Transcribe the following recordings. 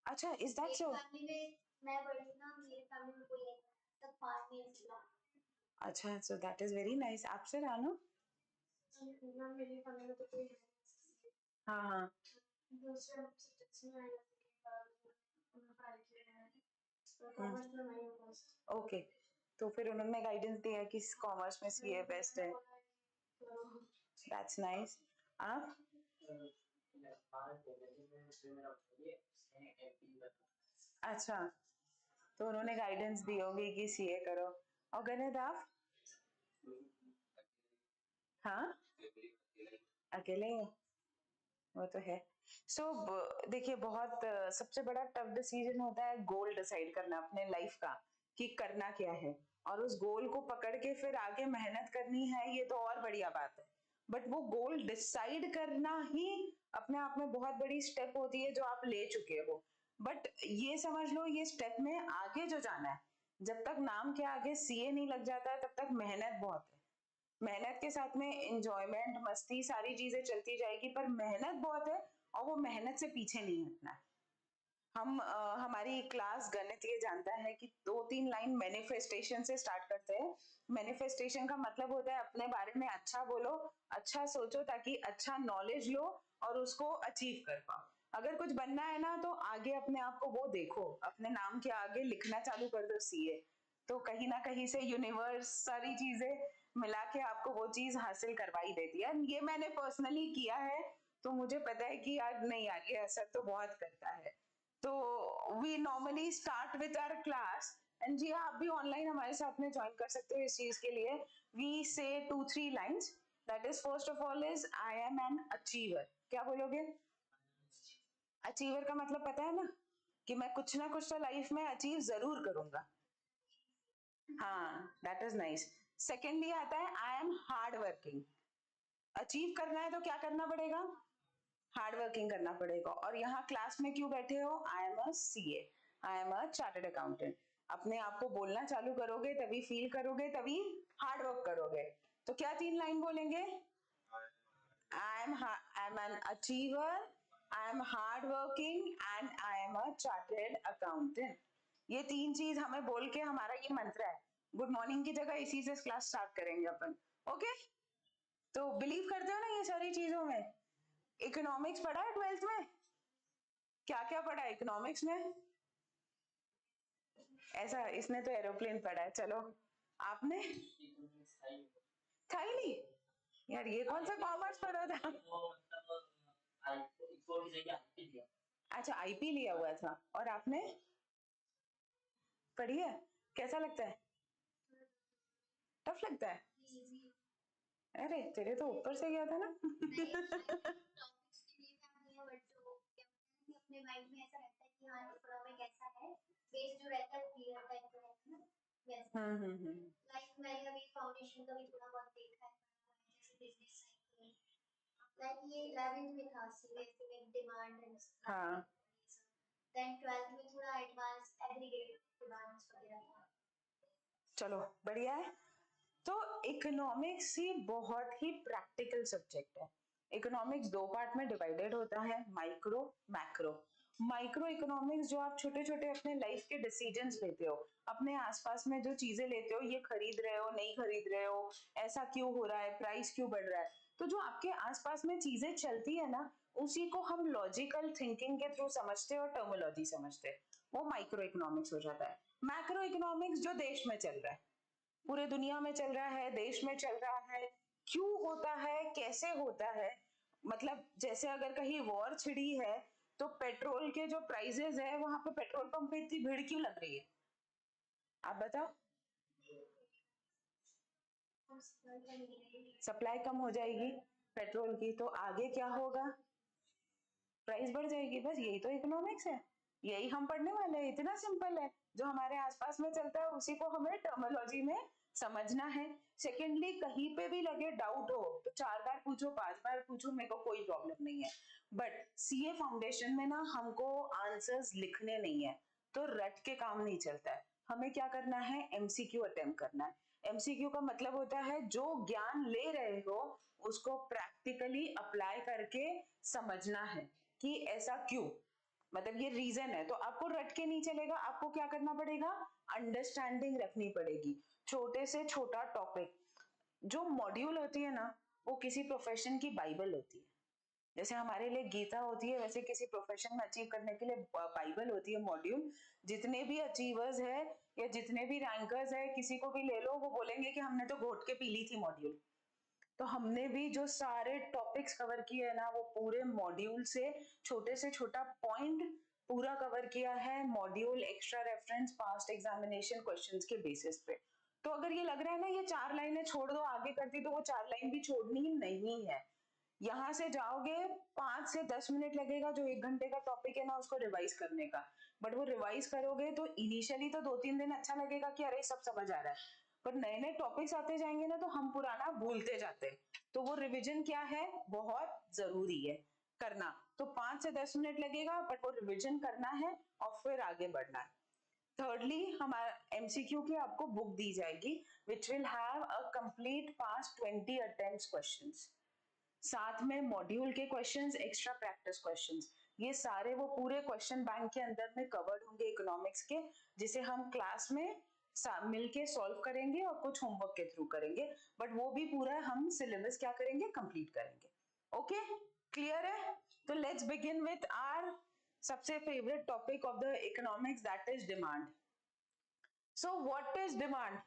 अच्छा, is that so? Family में मैं बड़ी ना, मेरे फैमिली में कोई नहीं तब 5 नहीं सिला। अच्छा, so that is very nice. आपसे रानू? ना मेरी फैमिली में तो कोई है। हाँ हाँ। दूसरे सब्जेक्ट्स में आया था उन्होंने पढ़ाई किया है तो कॉमर्स में नहीं होगा। ओके, तो फिर उन्होंने गाइडेंस दिया कि कॉमर्स में सीए बेस्ट है। That's nice. आप? अच्छा, तो उन्होंने गाइडेंस दी होगी कि सीए करो। और गणित आप? हाँ, अकेले हो? वो तो है। सो देखिए, बहुत सबसे बड़ा टफ डिसीजन होता है गोल डिसाइड करना अपने लाइफ का, कि करना क्या है, और उस गोल को पकड़ के फिर आगे मेहनत करनी है, ये तो और बढ़िया बात है। बट वो गोल डिसाइड करना ही अपने आप में बहुत बड़ी स्टेप होती है जो आप ले चुके हो। बट ये समझ लो, ये स्टेप में आगे जो जाना है, जब तक नाम के आगे सीए नहीं लग जाता है तब तक मेहनत बहुत है। मेहनत के साथ में एंजॉयमेंट, मस्ती, सारी चीजें चलती जाएगी, पर मेहनत बहुत है, और वो मेहनत से पीछे नहीं हटना है। हमारी क्लास गणित ये जानता है कि 2-3 लाइन मैनिफेस्टेशन से स्टार्ट करते हैं। मैनिफेस्टेशन का मतलब होता है अपने बारे में अच्छा बोलो, अच्छा सोचो, ताकि अच्छा नॉलेज लो और उसको अचीव कर पाओ। अगर कुछ बनना है ना, तो आगे अपने आप को वो देखो, अपने नाम के आगे लिखना चालू कर दो सीए। तो कहीं ना कहीं से यूनिवर्स सारी चीजें मिला के आपको वो चीज हासिल करवाई देती है। ये मैंने पर्सनली किया है, तो मुझे पता है कि यार नहीं यार, ये असर तो बहुत करता है। तो we normally start with our class, and जी आप भी ऑनलाइन हमारे साथ में ज्वाइन कर सकते हो इस चीज के लिए। वी से 2-3 lines, that is first of all is I am an achiever. क्या बोलोगे? अचीवर का मतलब पता है ना, कि मैं कुछ ना कुछ तो लाइफ में अचीव जरूर करूंगा। हाँ, दैट इज नाइस। सेकेंडली आता है I am hard working. Achieve करना है तो क्या करना पड़ेगा? हार्ड वर्किंग करना पड़ेगा। और यहाँ क्लास में क्यों बैठे हो? I am a CA, I am a chartered accountant. अपने आप को बोलना चालू करोगे तभी फील करोगे, तभी हार्ड वर्क करोगे। तो क्या 3 लाइन बोलेंगे? I am an achiever, I am hard working and I am a chartered accountant. ये 3 चीज हमें बोल के, हमारा ये मंत्र है। गुड मॉर्निंग की जगह इसी से क्लास स्टार्ट करेंगे अपन। ओके, तो बिलीव करते हो ना ये सारी चीजों में? इकोनॉमिक्स पढ़ा है 12th में? क्या क्या पढ़ा है इकोनॉमिक्स में? ऐसा, इसने तो एरोप्लेन पढ़ा है। चलो, आपने? था ही नहीं यार, ये कौन सा कॉमर्स पढ़ा था? अच्छा, आईपी लिया हुआ था। और आपने पढ़ी है? कैसा लगता है? टफ लगता है? अरे तेरे तो ऊपर से गया था ना। टॉपिक्स के लिए मैं दिया बट जो क्या बोलते हैं कि अपने माइंड में ऐसा रहता है कि हाँ इकोनॉमिक ऐसा है, बेस जो रहता है वो क्लियर रहता है ना। वैसा लाइक मैंने अभी फाउंडेशन का भी थोड़ा बहुत देखा है, जैसे बिजनेस साइकिल, लाइक ये 11th में था सीबीएसई में डिमांड एंड हाँ, देन 12th में थोड़ा एडवांस एग्रीगेट डिमांड्स वगैरह था। चलो बढ़िया है। तो इकोनॉमिक्स ही बहुत ही प्रैक्टिकल सब्जेक्ट है। इकोनॉमिक्स 2 पार्ट में डिवाइडेड होता है, माइक्रो, मैक्रो। माइक्रो इकोनॉमिक्स जो आप छोटे छोटे अपने लाइफ के डिसीजंस लेते हो, अपने आसपास में जो चीजें लेते हो, ये खरीद रहे हो नहीं खरीद रहे हो, ऐसा क्यों हो रहा है, प्राइस क्यों बढ़ रहा है, तो जो आपके आसपास में चीजें चलती है ना, उसी को हम लॉजिकल थिंकिंग के थ्रू समझते हैं और टर्मोलॉजी समझते हैं। वो माइक्रो इकोनॉमिक्स हो जाता है। मैक्रो इकोनॉमिक्स जो देश में चल रहा है, पूरे दुनिया में चल रहा है, देश में चल रहा है, क्यों होता है, कैसे होता है। मतलब जैसे अगर कहीं वॉर छिड़ी है, तो पेट्रोल के जो प्राइसेस है, वहां पे पेट्रोल पंप पे इतनी भीड़ क्यों लग रही है? आप बताओ। सप्लाई कम हो जाएगी पेट्रोल की, तो आगे क्या होगा? प्राइस बढ़ जाएगी। बस यही तो इकोनॉमिक्स है, यही हम पढ़ने वाले हैं। इतना सिंपल है, जो हमारे आसपास में चलता है उसी को हमें टर्मिनोलॉजी में समझना है। सेकेंडली, कहीं पे भी लगे डाउट हो तो 4 बार पूछो, 5 बार पूछो, मेरे को कोई प्रॉब्लम नहीं है। बट सीए फाउंडेशन में ना हमको आंसर्स लिखने नहीं है, तो रट के काम नहीं चलता है। हमें क्या करना है? एमसीक्यू अटेम्प्ट करना है। एमसीक्यू का मतलब होता है जो ज्ञान ले रहे हो उसको प्रैक्टिकली अप्लाई करके समझना है कि ऐसा क्यों। मतलब ये रीजन है, तो आपको रट के नहीं चलेगा, आपको क्या करना पड़ेगा, अंडरस्टैंडिंग रखनी पड़ेगी। छोटे से छोटा टॉपिक, जो मॉड्यूल होती है ना, वो किसी प्रोफेशन की बाइबल होती है। जैसे हमारे लिए गीता होती है, वैसे किसी प्रोफेशन में अचीव करने के लिए बाइबल होती है, मॉड्यूल। जितने भी अचीवर्स है या जितने भी रैंकर्स है, किसी को भी ले लो, वो बोलेंगे कि हमने तो घोट के पी ली थी मॉड्यूल। तो हमने भी जो सारे टॉपिक्स कवर किए हैं ना, वो पूरे मॉड्यूल से छोटे से छोटा पॉइंट पूरा कवर किया है, module, extra reference, past examination questions के बेसिस पे। तो अगर ये लग रहा है ना ये 4 लाइनें छोड़ दो आगे करती, तो वो 4 लाइन भी छोड़नी नहीं है। यहाँ से जाओगे 5 से 10 मिनट लगेगा, जो 1 घंटे का टॉपिक है ना उसको रिवाइज करने का। बट वो रिवाइज करोगे तो इनिशियली तो 2-3 दिन अच्छा लगेगा कि अरे सब समझ आ रहा है, पर नए नए टॉपिक्स आते जाएंगे ना तो हम पुराना भूलते जाते हैं। तो वो रिवीजन क्या है, बहुत जरूरी है करना। तो 5 से 10 मिनट लगेगा, बट वो रिवीजन करना है और फिर आगे बढ़ना है। थर्डली, हमारा एमसीक्यू की आपको बुक दी जाएगी, which will have a complete past 20 attempts questions, साथ में मॉड्यूल के क्वेश्चंस, एक्स्ट्रा प्रैक्टिस क्वेश्चंस। ये सारे वो पूरे क्वेश्चन बैंक के अंदर में कवर्ड होंगे इकोनॉमिक्स के, जिसे हम क्लास में मिलके सॉल्व करेंगे और कुछ होमवर्क के थ्रू करेंगे। बट वो भी पूरा हम सिलेबस क्या करेंगे, कंप्लीट करेंगे। ओके, क्लियर है? तो लेट्स बिगिन विथ आवर सबसे favourite topic of the economics, that is demand. So what is demand?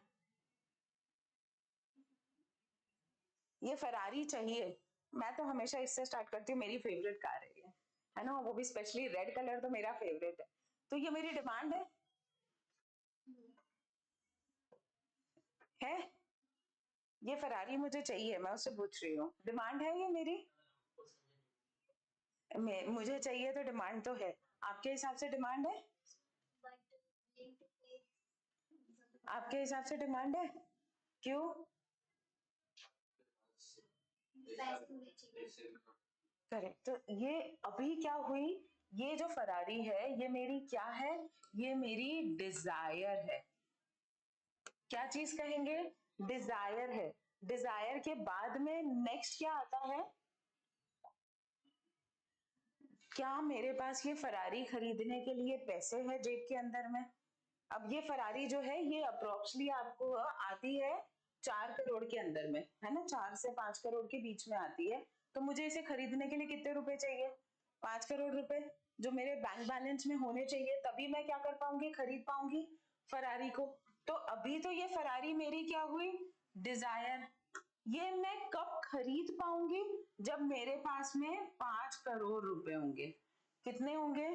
ये फरारी चाहिए, मैं तो हमेशा इससे स्टार्ट करती हूँ, मेरी फेवरेट कार है ये, है ना, वो भी स्पेशली रेड कलर तो मेरा फेवरेट है। तो ये मेरी डिमांड है ये फरारी मुझे चाहिए, मैं उससे पूछ रही हूँ, डिमांड है ये मेरी? मुझे चाहिए तो डिमांड तो है। आपके हिसाब से डिमांड है? आपके हिसाब से डिमांड है? क्यों? करेक्ट। तो ये अभी क्या हुई, ये जो फरारी है ये मेरी क्या है, ये मेरी डिजायर है। क्या चीज कहेंगे, डिजायर है। डिजायर के बाद में नेक्स्ट क्या आता है, क्या मेरे पास ये फरारी खरीदने के लिए पैसे हैं जेब के अंदर में? अब ये फरारी जो है ये अप्रोक्सली आपको आती है 4 करोड़ के अंदर में, है ना, 4 से 5 करोड़ के बीच में आती है। तो मुझे इसे खरीदने के लिए कितने रुपए चाहिए, 5 करोड़ रुपए, जो मेरे बैंक बैलेंस में होने चाहिए, तभी मैं क्या कर पाऊंगी, खरीद पाऊंगी फरारी को। तो अभी तो ये फरारी मेरी क्या हुई, डिजायर। ये मैं कब खरीद पाऊंगी, जब मेरे पास में 5 करोड़ रुपए होंगे। कितने होंगे,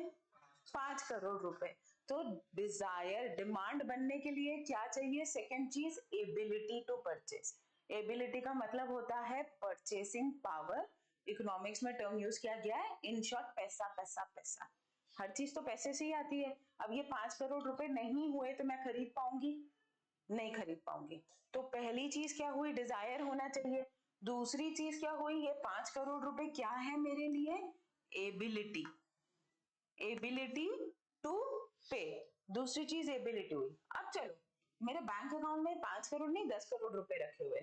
5 करोड़ रुपए। तो डिजायर, डिमांड बनने के लिए क्या चाहिए, सेकंड चीज, एबिलिटी टू परचेस। एबिलिटी का मतलब होता है परचेसिंग पावर। इकोनॉमिक्स में टर्म यूज किया गया है, इन शॉर्ट पैसा पैसा पैसा। हर चीज तो पैसे से ही आती है। अब ये 5 करोड़ रुपए नहीं हुए तो मैं खरीद पाऊंगी, नहीं खरीद पाऊंगी। तो पहली चीज क्या हुई, डिजायर होना चाहिए। दूसरी चीज क्या हुई, ये 5 करोड़ रुपए क्या है मेरे लिए, एबिलिटी, एबिलिटी टू पे। दूसरी चीज एबिलिटी हुई। अब चलो, मेरे बैंक अकाउंट में 5 करोड़ नहीं 10 करोड़ रुपए रखे हुए,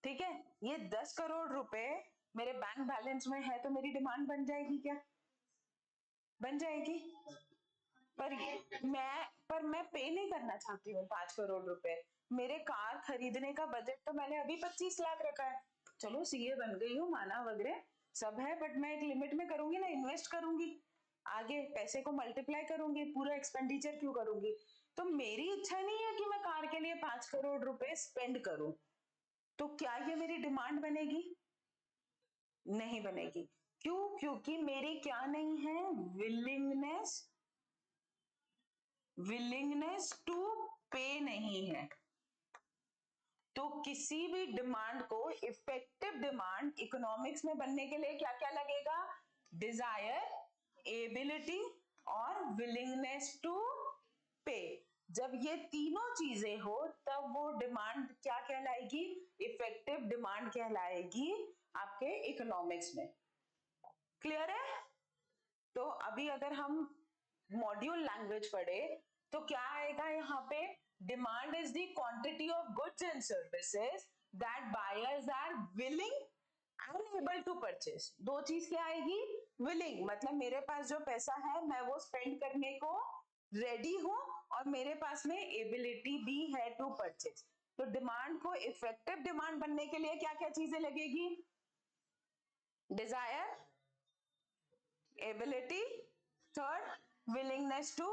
ठीक है, ये 10 करोड़ रुपए मेरे बैंक बैलेंस में है, तो मेरी डिमांड बन जाएगी क्या, बन जाएगी। पर मैं पे नहीं करना चाहती हूँ 5 करोड़ रुपए। मेरे कार खरीदने का बजट तो मैंने अभी 25 लाख रखा है। चलो सीए बन गई हूँ, माना वगैरह सब है, बट मैं एक लिमिट में करूंगी ना, इन्वेस्ट करूंगी, आगे पैसे को मल्टीप्लाई करूंगी, पूरा एक्सपेंडिचर क्यों करूंगी। तो मेरी इच्छा नहीं है कि मैं कार के लिए 5 करोड़ रुपए स्पेंड करूं। तो क्या ये मेरी डिमांड बनेगी, नहीं बनेगी। क्यों, क्योंकि मेरी क्या नहीं है, विलिंगनेस, विलिंगनेस टू पे नहीं है। तो किसी भी डिमांड को, इफेक्टिव डिमांड इकोनॉमिक्स में बनने के लिए क्या क्या लगेगा, डिजायर, एबिलिटी और विलिंगनेस टू पे। जब ये तीनों चीजें हो तब वो डिमांड क्या कहलाएगी, इफेक्टिव डिमांड कहलाएगी आपके इकोनॉमिक्स में। क्लियर है? तो अभी अगर हम मॉड्यूल लैंग्वेज पढ़े तो क्या आएगा यहाँ पे, demand is the quantity of goods and services that buyers are willing and able to purchase. दो चीज क्या आएगी, विलिंग मतलब मेरे पास जो पैसा है मैं वो स्पेंड करने को रेडी हूं और मेरे पास में एबिलिटी भी है टू परचेज। तो डिमांड को इफेक्टिव डिमांड बनने के लिए क्या क्या चीजें लगेगी? Desire, ability, third willingness to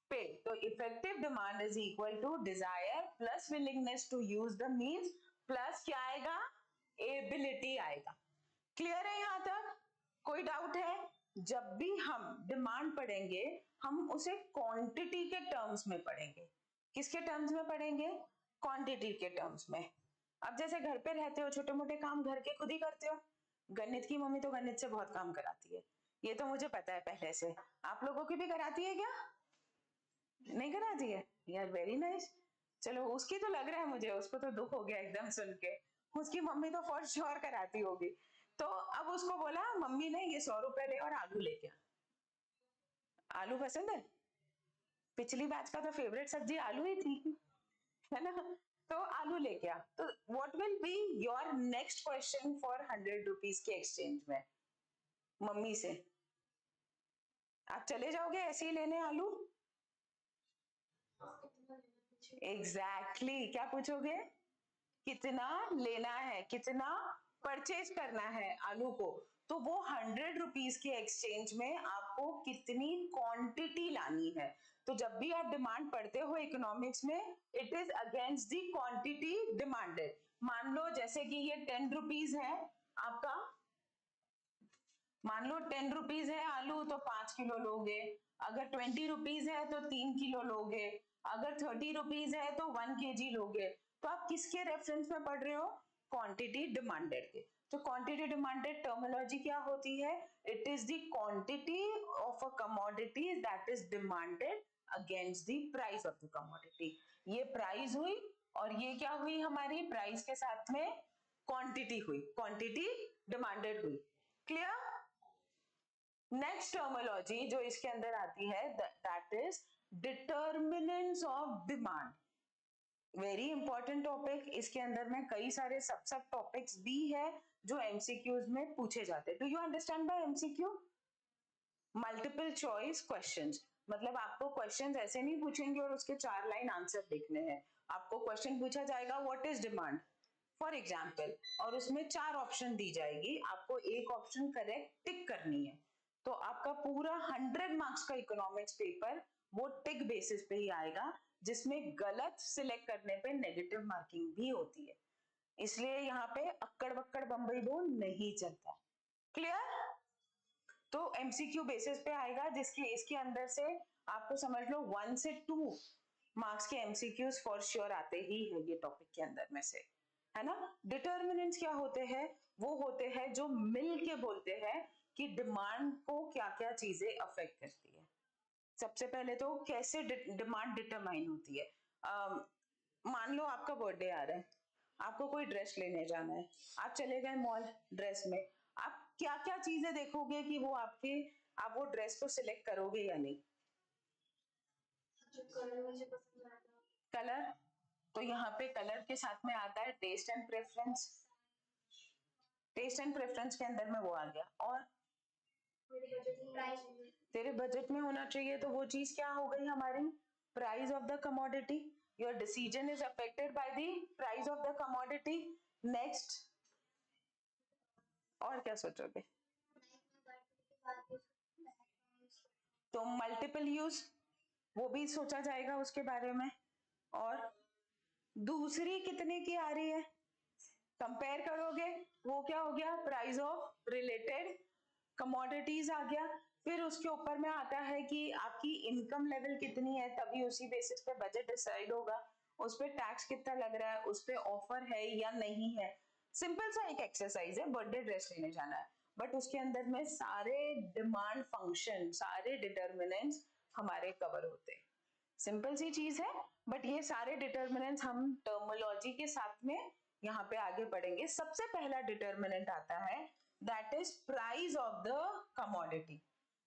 pay. तो effective demand is equal to desire plus willingness to use the means plus क्या आएगा? एबिलिटी आएगा। क्लियर है यहां तक? कोई डाउट है? जब भी हम डिमांड पढ़ेंगे हम उसे क्वांटिटी के टर्म्स में पढ़ेंगे। किसके टर्म्स में पढ़ेंगे? क्वांटिटी के टर्म्स में। अब जैसे घर पे रहते हो, छोटे मोटे काम घर के खुद ही करते हो। गणित की मम्मी तो गणित से बहुत काम कराती है, ये तो मुझे पता है पहले से। आप लोगों की भी कराती है क्या? नहीं कराती है यार, वेरी नाइस। चलो, उसकी तो लग रहा है मुझे, उसको तो दुख हो गया एकदम सुन के। उसकी मम्मी तो फॉर श्योर कराती होगी। तो अब उसको बोला मम्मी ने ये 100 रुपए ले और आलू लेके आ। आलू पसंद है? पिछली बैच का तो फेवरेट सब्जी आलू ही थी, है ना? तो आलू लेके आ। तो what will be your next question for 100 rupees के एक्सचेंज में मम्मी से? आप चले जाओगे ऐसे ही लेने आलू? एग्जैक्टली क्या पूछोगे? कितना लेना है, कितना परचेज करना है आलू को। तो वो 100 रुपीज के एक्सचेंज में आपको कितनी क्वांटिटी लानी है। तो जब भी आप डिमांड पढ़ते हो इकोनॉमिक्स में, it is against the quantity demanded. मान लो जैसे कि ये 10 रुपीज है आपका, मान लो 10 रुपीज है आलू तो 5 किलो लोगे। अगर 20 रुपीज है तो 3 किलो लोगे। अगर 30 रुपीज है तो 1 kg लोगे। तो आप किसके रेफरेंस में पढ़ रहे हो? क्वांटिटी डिमांडेड के। तो क्वांटिटी डिमांडेड टर्मिनोलॉजी क्या होती है? It is the quantity of a commodity that is demanded against the price of the commodity. ये प्राइस हुई और ये क्या हुई? हमारी प्राइस के साथ में क्वांटिटी हुई, क्वांटिटी डिमांडेड हुई। क्लियर? नेक्स्ट टर्मिनोलॉजी जो इसके अंदर आती है that is determinants of demand. Very important topic. इसके अंदर में कई सारे सब टॉपिक्स भी है जो एमसीक्यूज में पूछे जाते हैं। Do you understand by MCQ? Multiple choice questions. मतलब आपको क्वेश्चंस ऐसे नहीं पूछेंगे और उसके 4 लाइन आंसर लिखने हैं। आपको क्वेश्चन पूछा जाएगा what is demand for example, और उसमें 4 ऑप्शन दी जाएगी, आपको एक ऑप्शन करेक्ट टिक करनी है। तो आपका पूरा 100 मार्क्स का इकोनॉमिक्स पेपर वो टिक बेसिस पे ही आएगा, जिसमें गलत सिलेक्ट करने पे नेगेटिव मार्किंग भी होती है। इसलिए यहाँ पे अक्कड़ बक्कड़ बम्बई दो नहीं चलता। क्लियर? तो एमसीक्यू बेसिस पे आएगा, जिसके इसके अंदर से आपको समझ लो 1 से 2 मार्क्स के एमसीक्यूज फॉर श्योर आते ही है ये टॉपिक के अंदर में से, है ना? डिटर्मिनेंट्स क्या होते हैं? वो होते हैं जो मिल के बोलते हैं कि डिमांड को क्या क्या चीजें अफेक्ट करती है। सबसे पहले तो कैसे डिमांड डिटरमाइन होती है। मान लो आपका बर्थडे आ रहा है, आपको कोई ड्रेस लेने जाना है, आप चले गए मॉल ड्रेस में। आप क्या क्या चीजें देखोगे कि वो आपके, आप वो ड्रेस को सिलेक्ट करोगे या नहीं? जो कलर मुझे पसंद आता है। कलर, तो यहाँ पे कलर के साथ में आता है taste and preference. Taste and preference के अंदर में वो आ गया। और तेरे बजट में होना चाहिए, तो वो चीज क्या हो गई हमारी? Price of the commodity. Your decision is affected by the price of the commodity. Next, और क्या सोचोगे? तो मल्टीपल यूज, वो भी सोचा जाएगा उसके बारे में। और दूसरी कितने की आ रही है? कंपेयर करोगे, वो क्या हो गया? प्राइस ऑफ रिलेटेड कमोडिटीज आ गया। फिर उसके ऊपर में आता है कि आपकी इनकम लेवल कितनी है, तभी उसी बेसिस पे बजट डिसाइड होगा। उस पे टैक्स कितना लग रहा है, उस पे ऑफर है या नहीं है। सिंपल सा एक एक्सरसाइज है, बर्थडे ड्रेस लेने जाना है, बट उसके अंदर में सारे डिमांड फंक्शन, सारे डिटर्मिनेंट्स हमारे कवर होते हैं। सिंपल सी चीज है, बट ये सारे डिटर्मिनेंट्स हम टर्मिनोलॉजी के साथ में यहाँ पे आगे पढ़ेंगे। सबसे पहला डिटर्मिनेंट आता है that is price of the commodity.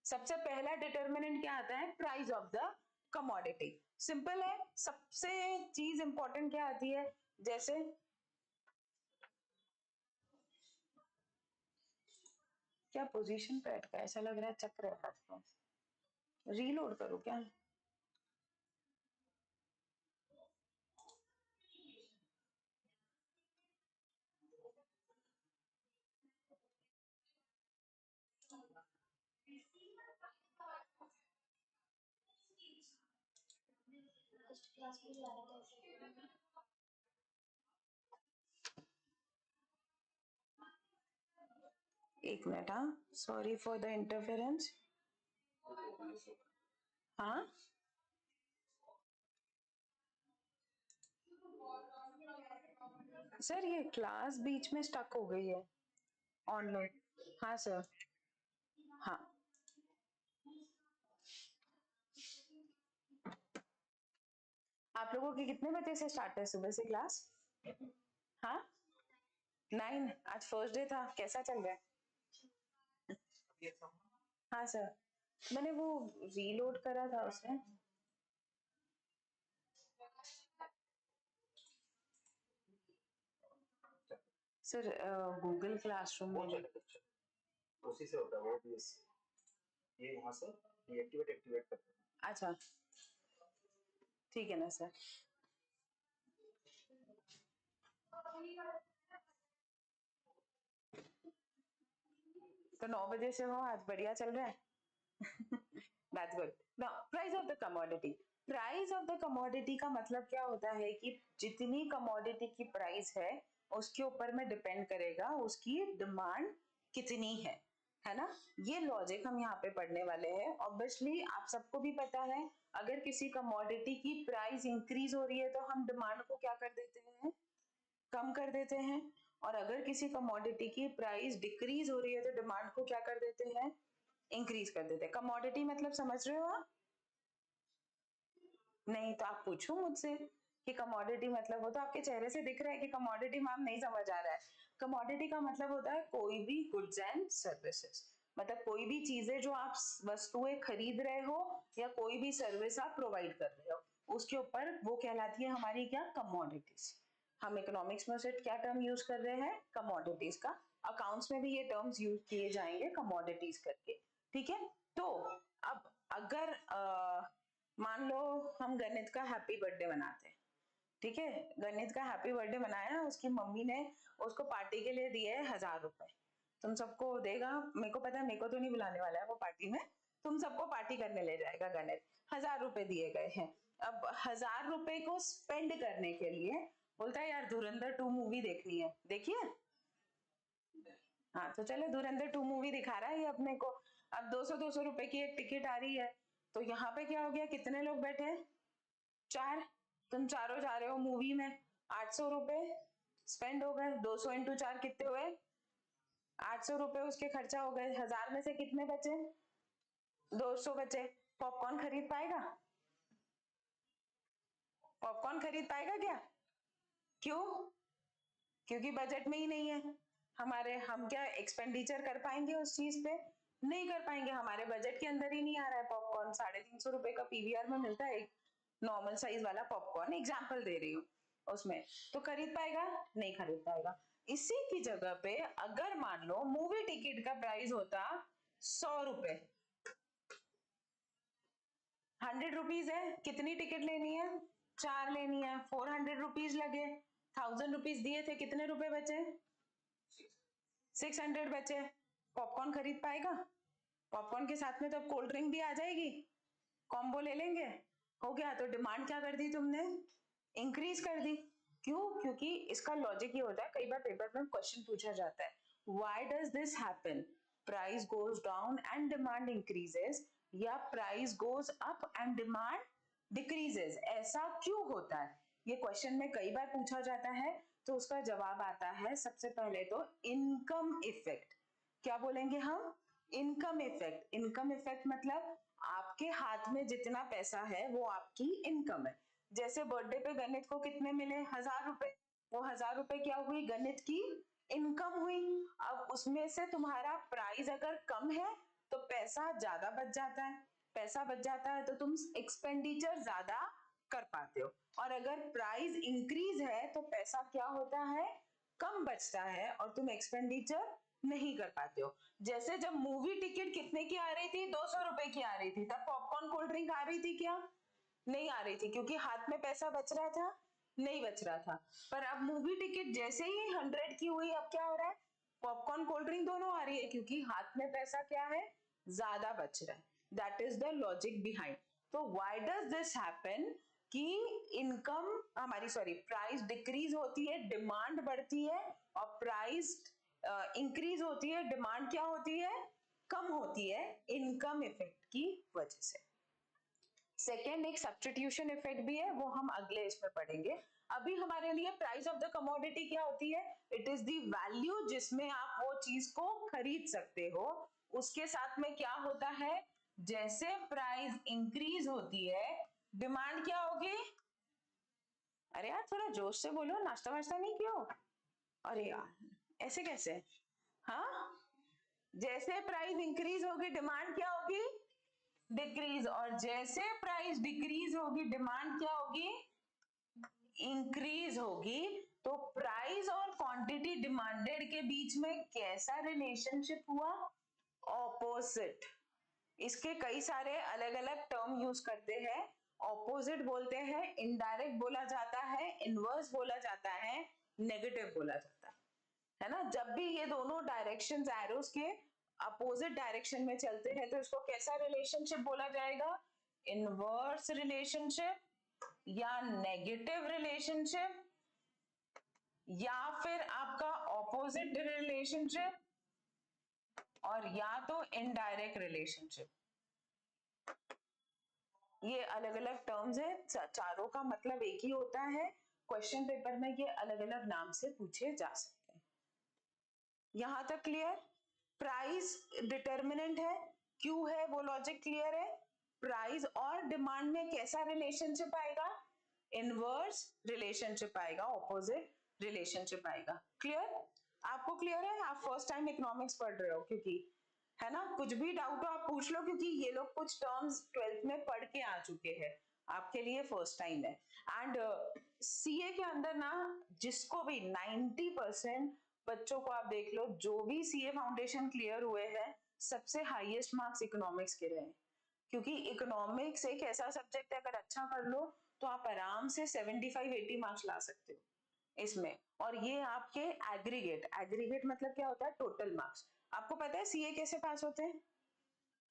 सबसे पहला डिटर्मिनेंट क्या आता है? Price of the commodity. Simple है। सबसे चीज इंपॉर्टेंट क्या आती है? जैसे क्या पोजीशन पे अटका, ऐसा लग रहा है चक्र है हाथ में। रीलोड करो क्या? क्लास में जा रहा था। एक मिनट, हाँ, सॉरी फॉर द इंटरफेरेंस। हाँ, सर ये क्लास बीच में स्टक हो गई है ऑनलाइन। हाँ सर, हाँ। आप लोगों की कितने बजे से स्टार्ट है सुबह से क्लास? हाँ, 9। आज फर्स्ट डे था, कैसा चल रहा है? हाँ सर, मैंने वो रीलोड करा था उसमें। सर गूगल क्लासरूम में उसी से होता है वो भी। ये वहां से डीएक्टिवेट एक्टिवेट करते हैं। अच्छा, ठीक है ना सर। तो 9 बजे से हो, आज बढ़िया चल रहा है। That's good. Now, price of the commodity. Price of the commodity का मतलब क्या होता है कि जितनी कमोडिटी की प्राइस है उसके ऊपर में डिपेंड करेगा उसकी डिमांड कितनी है ना। ये लॉजिक हम यहाँ पे पढ़ने वाले हैं। ऑब्वियसली आप सबको भी पता है, अगर किसी कमोडिटी की प्राइस इंक्रीज हो रही है तो हम डिमांड को क्या कर देते हैं, कम कर देते हैं। और अगर किसी कमोडिटी की प्राइस डिक्रीज हो रही है तो डिमांड को क्या कर देते हैं, इंक्रीज कर देते हैं। कमोडिटी मतलब समझ रहे हो आप? नहीं तो आप पूछो मुझसे कि कमोडिटी मतलब, वो तो आपके चेहरे से दिख रहा है कि कमोडिटी मैम नहीं समझ आ रहा है। कमोडिटी का मतलब होता है कोई भी गुड्स एंड सर्विसेज, मतलब कोई भी चीजें जो आप वस्तुएं खरीद रहे हो या कोई भी सर्विस आप प्रोवाइड कर रहे हो, उसके ऊपर वो कहलाती है हमारी क्या, कमोडिटीज। हम इकोनॉमिक्स में उसे क्या टर्म यूज कर रहे हैं, कमोडिटीज का। अकाउंट्स में भी ये टर्म्स यूज किए जाएंगे कमोडिटीज करके, ठीक है। तो अब अगर मान लो हम गणित का हैप्पी बर्थडे मनाते हैं, ठीक है। गणित का हैप्पी बर्थडे मनाया, उसकी मम्मी ने उसको पार्टी के लिए दिए 1000 रुपए। तुम सबको देगा, मेरे को पता है, मेरे को तो नहीं बुलाने वाला है वो पार्टी में, तुम सबको पार्टी करने ले जाएगा गणित। 1000 रुपए दिए गए हैं। अब 1000 रुपए को स्पेंड करने के लिए बोलता है यार धुरंधर 2 मूवी देखनी है, देखिए। हाँ तो चलो धुरंधर 2 मूवी दिखा रहा है ये अपने को। अब 200-200 रुपए की एक टिकट आ रही है, तो यहाँ पे क्या हो गया, कितने लोग बैठे हैं, 4। तुम चारों जा रहे हो मूवी में, 800 रुपए स्पेंड हो गए। 200 इंटू 4 कितने हुए, 800 रुपए उसके खर्चा हो गए। 1000 में से कितने बचे, 200 बचे। पॉपकॉर्न खरीद पाएगा, पॉपकॉर्न खरीद पाएगा क्या? क्यों? क्योंकि बजट में ही नहीं है हमारे। हम क्या एक्सपेंडिचर कर पाएंगे उस चीज पे, नहीं कर पाएंगे, हमारे बजट के अंदर ही नहीं आ रहा है। पॉपकॉर्न 350 रुपए का पीवीआर में मिलता है, एक नॉर्मल साइज वाला पॉपकॉर्न, एग्जाम्पल दे रही हूँ उसमें, तो खरीद पाएगा, नहीं खरीद पाएगा। इसी की जगह पे अगर मान लो मूवी टिकट का प्राइस होता 100 रुपए, 100 रुपीज है, कितनी टिकट लेनी है, 4 लेनी है, 400 रुपीज लगे, 1000 रुपीज दिए थे, कितने रुपए बचे, 600 बचे। पॉपकॉर्न खरीद पाएगा? पॉपकॉर्न के साथ में तो अब कोल्ड ड्रिंक भी आ जाएगी, कॉम्बो ले लेंगे, हो गया। तो डिमांड क्या कर दी तुमने, इंक्रीज कर दी। क्यों? क्योंकि इसका लॉजिक ये होता है, कई बार पेपर में क्वेश्चन पूछा जाता है, why does this happen, price goes down and demand increases, या price goes up and demand decreases, ऐसा क्यों होता है? ये क्वेश्चन में कई बार पूछा जाता है। तो उसका जवाब आता है सबसे पहले तो इनकम इफेक्ट। क्या बोलेंगे हम, इनकम इफेक्ट। इनकम इफेक्ट मतलब आपके हाथ में जितना पैसा है वो आपकी इनकम है। जैसे बर्थडे पे गणित को कितने मिले, 1000 रुपए, वो 1000 रुपए क्या हुई, गणित की इनकम हुई। अब उसमें से तुम्हारा प्राइस अगर कम है तो पैसा ज्यादा बच जाता है, पैसा बच जाता है तो तुम एक्सपेंडिचर ज्यादा कर पाते हो। और अगर प्राइस इंक्रीज है तो पैसा क्या होता है, कम बचता है और तुम एक्सपेंडिचर नहीं कर पाते हो। जैसे जब मूवी टिकट कितने की आ रही थी, 200 रुपए की आ रही थी, तब पॉपकॉर्न कोल्ड ड्रिंक आ रही थी क्या? नहीं आ रही थी, क्योंकि हाथ में पैसा बच रहा था, नहीं बच रहा था। पर अब मूवी टिकट जैसे ही 100 की हुई, अब क्या हो रहा है, पॉपकॉर्न कोल्ड ड्रिंक दोनों आ रही है, क्योंकि हाथ में पैसा क्या है, ज्यादा बच रहा है। That is the logic behind. तो व्हाई डज दिस हैपन कि इनकम हमारी, सॉरी, प्राइस डिक्रीज होती है, डिमांड बढ़ती है, और प्राइस इंक्रीज होती है, डिमांड क्या होती है, कम होती है, इनकम इफेक्ट की वजह से। सेकेंड एक सब्स्टिट्यूशन इफेक्ट भी है, वो हम अगले इसमें पढ़ेंगे। अभी हमारे लिए प्राइस ऑफ द कमोडिटी क्या होती है, इट इज द वैल्यू जिसमें आप वो चीज को खरीद सकते हो। उसके साथ में क्या होता है, जैसे प्राइस इंक्रीज होती है, डिमांड क्या होगी, अरे यार थोड़ा जोश से बोलो, नाश्ता वाश्ता नहीं किया हो, अरे यार ऐसे कैसे, हाँ, जैसे प्राइस इंक्रीज होगी डिमांड क्या होगी, डिक्रीज, और जैसे प्राइस डिक्रीज होगी डिमांड क्या होगी, इंक्रीज होगी। तो प्राइस और क्वांटिटी डिमांडेड के बीच में कैसा रिलेशनशिप हुआ, ऑपोजिट। इसके कई सारे अलग अलग टर्म यूज करते हैं, ऑपोजिट बोलते हैं, इनडायरेक्ट बोला जाता है, इनवर्स बोला जाता है, नेगेटिव बोला जाता है ना। जब भी ये दोनों डायरेक्शंस एरोस के अपोजिट डायरेक्शन में चलते हैं, तो इसको कैसा रिलेशनशिप बोला जाएगा, इनवर्स रिलेशनशिप, या नेगेटिव रिलेशनशिप, या फिर आपका ऑपोजिट रिलेशनशिप, और या तो इनडायरेक्ट रिलेशनशिप। ये अलग अलग टर्म्स है, चारों का मतलब एक ही होता है, क्वेश्चन पेपर में ये अलग अलग नाम से पूछे जा सकते हैं। यहां तक क्लियर? प्राइस डिटर्मिनेंट है, क्यू है, वो लॉजिक क्लियर है। प्राइस और डिमांड में कैसा रिलेशनशिप आएगा, इनवर्स रिलेशनशिप आएगा, ऑपोजिट रिलेशनशिप आएगा। क्लियर? आपको क्लियर है? आप फर्स्ट टाइम इकोनॉमिक्स पढ़ रहे हो, क्योंकि है ना, कुछ भी डाउट हो आप पूछ लो, क्योंकि ये लोग कुछ टर्म्स 12th में पढ़ के आ चुके हैं, आपके लिए फर्स्ट टाइम है। एंड सीए के अंदर ना, जिसको भी 90% बच्चों को आप देख लो, जो भी सीए फाउंडेशन क्लियर हुए हैं, सबसे हाईएस्ट मार्क्स इकोनॉमिक्स के रहे, क्योंकि इकोनॉमिक्स एक ऐसा सब्जेक्ट है, अगर अच्छा कर लो तो आप आराम से 75-80 मार्क्स ला सकते हो इसमें। और ये आपके एग्रीगेट, एग्रीगेट मतलब क्या होता है, टोटल मार्क्स। आपको पता है सीए कैसे पास होते हैं,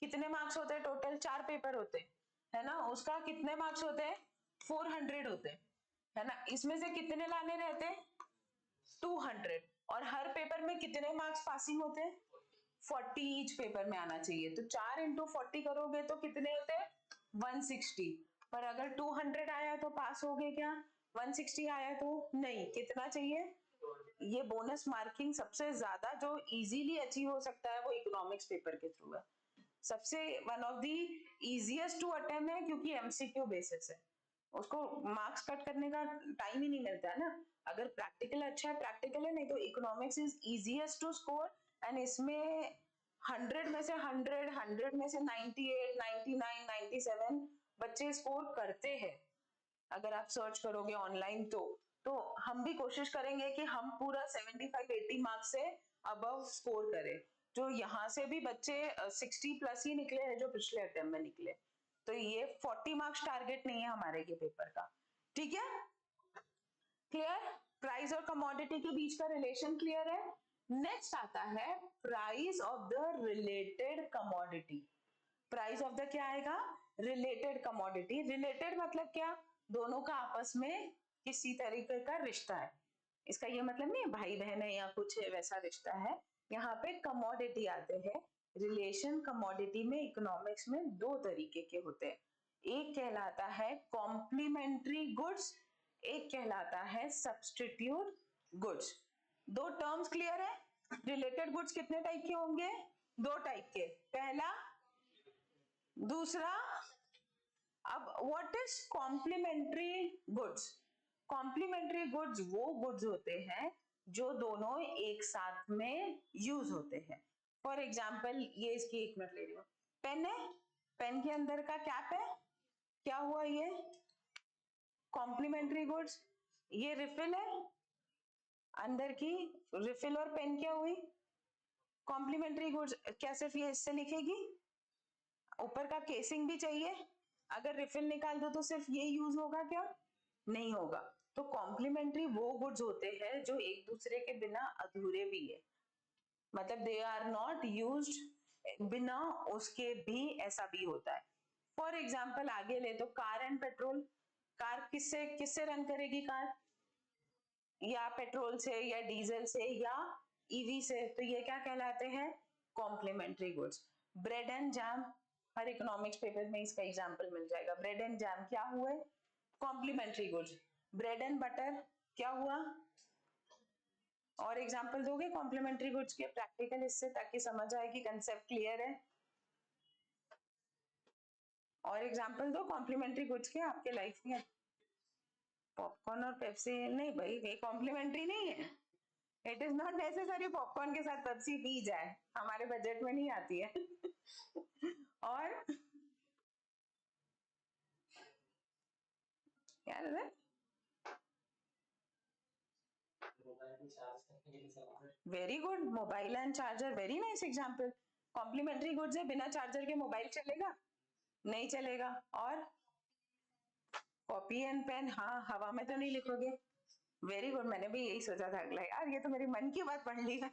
कितने मार्क्स होते हैं टोटल, 4 पेपर होते हैं, है ना, उसका कितने मार्क्स होते हैं, 400 होते हैं, है ना। इसमें से कितने लाने रहते हैं, 200, और हर पेपर में कितने मार्क्स पासिंग होते हैं, 40 ईच पेपर में आना चाहिए। तो 4 इंटू 40 करोगे तो कितने होते हैं, 160। पर अगर 200 आया तो पास हो गए क्या, 160 आया तो नहीं, कितना चाहिए। ये बोनस मार्किंग सबसे ज्यादा जो इजीली अचीव हो सकता है, वो इकोनॉमिक्स पेपर के थ्रू है। सबसे one of the easiest to attempt है, क्योंकि एमसीक्यू बेसिस है, उसको मार्क्स कट करने का टाइम ही नहीं मिलता है ना। अगर प्रैक्टिकल अच्छा है, प्रैक्टिकल है, नहीं तो economics is easiest to score. And इसमें 100 में से 100 में से 98, 99, 97 बच्चे स्कोर करते हैं। अगर आप सर्च करोगे ऑनलाइन तो हम भी कोशिश करेंगे कि हम पूरा 75-80 मार्क्स से अबव स्कोर करें। जो यहाँ से भी बच्चे 60 प्लस ही निकले हैं जो पिछले अटेम्प्ट में निकले, तो ये 40 मार्क्स टारगेट नहीं है हमारे के पेपर का। ठीक है, क्लियर? प्राइस और कमोडिटी के बीच का रिलेशन क्लियर है। नेक्स्ट आता है price of the related commodity. Price of the क्या आएगा, रिलेटेड कमोडिटी। रिलेटेड मतलब क्या, दोनों का आपस में किसी तरीके का रिश्ता है। इसका ये मतलब नहीं है भाई बहन है या कुछ है, वैसा रिश्ता है। यहाँ पे कमोडिटी आते हैं। रिलेशन कमोडिटी में इकोनॉमिक्स में दो तरीके के होते हैं, एक कहलाता है कॉम्प्लीमेंट्री गुड्स, एक कहलाता है सब्स्टिट्यूट गुड्स। दो टर्म्स क्लियर है। रिलेटेड गुड्स कितने टाइप के होंगे, दो टाइप के, पहला, दूसरा। अब what is complementary goods, complementary goods वो गुड्स होते हैं जो दोनों एक साथ में यूज होते हैं। फॉर एग्जाम्पल, ये इसकी एक मिनट ले रही हूँ, पेन है, पेन के अंदर का कैप है, क्या हुआ, ये कॉम्प्लीमेंट्री गुड्स। ये रिफिल है, अंदर की रिफिल और पेन क्या हुई, कॉम्प्लीमेंट्री गुड्स क्या सिर्फ ये इससे लिखेगी? ऊपर का केसिंग भी चाहिए? अगर रिफिल निकाल दो तो सिर्फ ये यूज होगा क्या? नहीं होगा। तो कॉम्प्लीमेंट्री वो गुड्स होते हैं जो एक दूसरे के बिना अधूरे भी है, मतलब दे आर नॉट यूज्ड बिना उसके भी, ऐसा भी होता है। फॉर एग्जाम्पल आगे ले तो कार एंड पेट्रोल, कार किससे किससे रन करेगी? कार या पेट्रोल से या डीजल से या ईवी से, तो ये क्या कहलाते हैं? Complementary goods. Bread and jam, हर इकोनॉमिक्स पेपर में इसका एग्जांपल मिल जाएगा। ब्रेड एंड जैम क्या हुए? Complementary goods. Bread and butter क्या हुआ? और एग्जांपल दोगे कॉम्प्लीमेंट्री गुड्स के प्रैक्टिकल इससे, ताकि समझ आए कि कंसेप्ट क्लियर है? और एग्जांपल दो कॉम्प्लीमेंट्री गुड्स के आपके लाइफ में। पॉपकॉर्न और पेप्सी नहीं भाई, ये कॉम्प्लीमेंट्री नहीं है। It is not necessary popcorn के साथ पेप्सी पी जाए, हमारे बजट में नहीं आती है। और क्या है? Very good, mobile and charger, very nice example. Complementary goods है, बिना चार्जर के मोबाइल चलेगा? नहीं चलेगा। और कॉपी एंड पेन, हाँ हवा में तो नहीं लिखोगे। वेरी गुड, मैंने भी यही सोचा था अगला, यार ये तो मेरी मन की बात पढ़ ली है।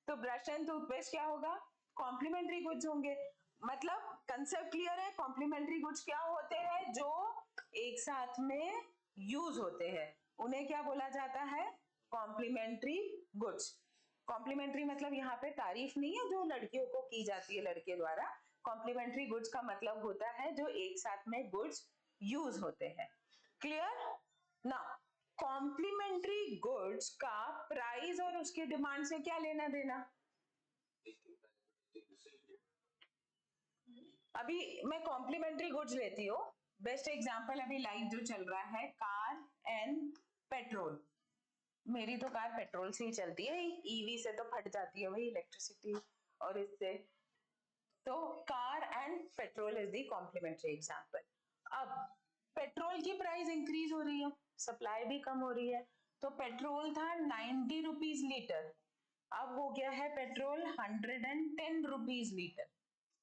तो ब्रश एंड टूथपेस्ट क्या होगा? कॉम्प्लीमेंट्री गुड्स होंगे। मतलब कंसेप्ट क्लियर है? कॉम्प्लीमेंट्री गुड्स क्या होते हैं? जो एक साथ में यूज होते हैं, उन्हें क्या बोला जाता है? Complementary goods. कॉम्प्लीमेंट्री मतलब यहाँ पे तारीफ नहीं है जो लड़कियों को की जाती है लड़के द्वारा। कॉम्प्लीमेंट्री गुड्स का मतलब होता है जो एक साथ में गुड्स यूज होते हैं। क्लियर ना? कॉम्प्लीमेंट्री गुड्स का प्राइस और उसकी डिमांड से क्या लेना देना? अभी मैं कॉम्प्लीमेंट्री गुड्स लेती हूँ, बेस्ट एग्जांपल अभी लाइक जो चल रहा है कार एंड पेट्रोल। मेरी तो कार पेट्रोल से ही चलती है, ईवी से तो फट जाती है भाई इलेक्ट्रिसिटी और इससे। तो car and petrol is the complementary example. अब पेट्रोल की प्राइस इंक्रीज हो रही है, सप्लाई भी कम हो रही है, तो पेट्रोल था 90 रुपीज लीटर, अब हो गया है पेट्रोल 110 रुपीज लीटर।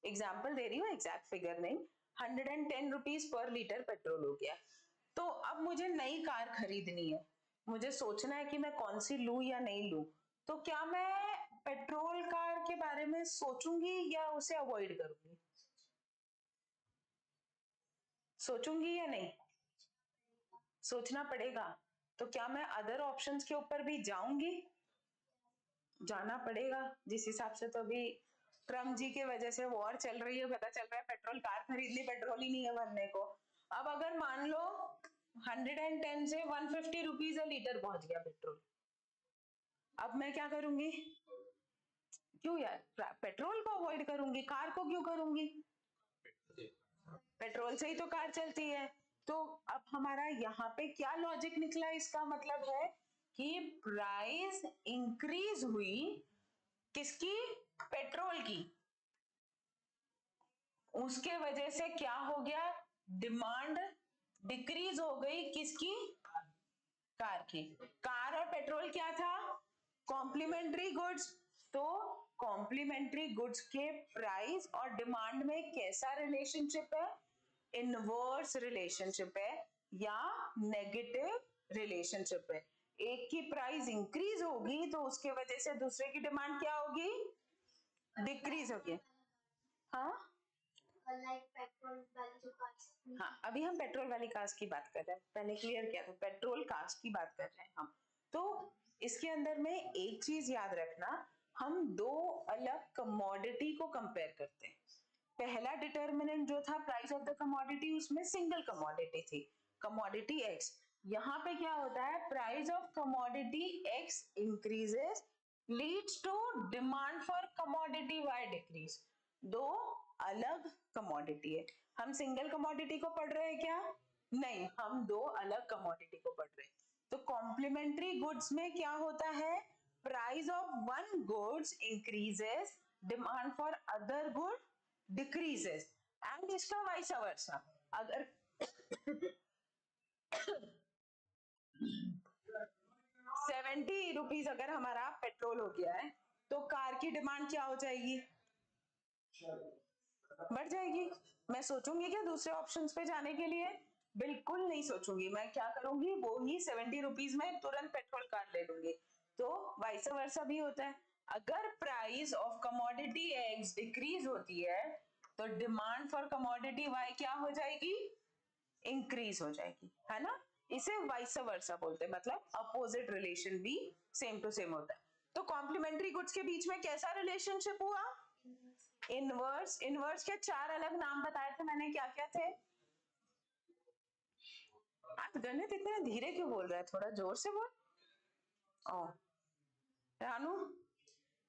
एग्जाम्पल दे रही हूँ, एग्जैक्ट फिगर नहीं। 110 रुपीज पर लीटर पेट्रोल हो गया। तो अब मुझे नई कार खरीदनी है, मुझे सोचना है कि मैं कौन सी लूं या नहीं लूं। तो क्या मैं पेट्रोल कार के बारे में सोचूंगी या उसे अवॉइड करूंगी? सोचूंगी या नहीं? सोचना पड़ेगा। तो क्या मैं अदर ऑप्शंस के ऊपर भी जाऊंगी? जाना पड़ेगा। जिस हिसाब से तो अभी ट्रम्प जी के वजह से वॉर चल रही है, पता चल रहा है पेट्रोल कार खरीदनी, पेट्रोल ही नहीं है भरने को। अब अगर मान लो 110 से 150 रुपीज लीटर पहुंच गया पेट्रोल, अब मैं क्या करूंगी? क्यों यार, पेट्रोल को अवॉइड करूंगी, कार को क्यों करूंगी? पेट्रोल से ही तो कार चलती है। तो अब हमारा यहाँ पे क्या लॉजिक निकला? इसका मतलब है कि प्राइस इंक्रीज हुई किसकी? पेट्रोल की। उसके वजह से क्या हो गया? डिमांड डिक्रीज हो गई किसकी? कार की। कार और पेट्रोल क्या था? Complementary goods. तो कॉम्प्लीमेंट्री गुड्स के प्राइस और डिमांड में कैसा रिलेशनशिप है? इनवर्स रिलेशनशिप है या नेगेटिव रिलेशनशिप है। एक की प्राइस इंक्रीज होगी तो उसके वजह से दूसरे की डिमांड क्या होगी? डिक्रीज होगी। हाँ लाइक पेट्रोल वाली जो कार्स। हाँ, अभी हम पेट्रोल वाली कार्स की बात कर रहे हैं, पहले क्लियर किया था, पेट्रोल कार्स की बात कर रहे हैं हम। तो इसके अंदर में एक चीज याद रखना, हम दो अलग कमोडिटी को कंपेयर करते हैं। पहला डिटर्मिनेंट जो था प्राइस ऑफ द कमोडिटी, उसमें सिंगल कमोडिटी थी, कमोडिटी एक्स। यहाँ पे क्या होता है? Price of commodity X increases leads to demand for commodity Y decrease. दो अलग कमोडिटी है, हम सिंगल कमोडिटी को पढ़ रहे हैं क्या? नहीं, हम दो अलग कमोडिटी को पढ़ रहे हैं। तो कॉम्प्लीमेंट्री गुड्स में क्या होता है? Price of one goods increases, demand for other good decreases, and इसका वाइस वर्सा। अगर 70 रुपीज अगर हमारा पेट्रोल हो गया है तो कार की डिमांड क्या हो जाएगी, बढ़ जाएगी। मैं सोचूंगी क्या दूसरे ऑप्शंस पे जाने के लिए, बिल्कुल नहीं सोचूंगी। मैं क्या करूंगी, वो ही 70 रुपीज में तुरंत पेट्रोल कार ले लूंगी। तो वाइस वर्सा भी होता है, अगर price of commodity eggs decrease होती है तो डिमांड फॉर कमोडिटी वाई क्या हो जाएगी, इंक्रीज हो जाएगी, है ना। इसे वाइस वर्सा बोलते हैं, मतलब अपोजिट रिलेशन भी सेम टू सेम होता है। तो कॉम्प्लीमेंट्री गुड्स के बीच में कैसा रिलेशनशिप हुआ, इनवर्स। इनवर्स के 4 अलग नाम बताए थे मैंने, क्या क्या थे। आप गणित इतना धीरे क्यों बोल रहा है, थोड़ा जोर से बोल। ओ रानू,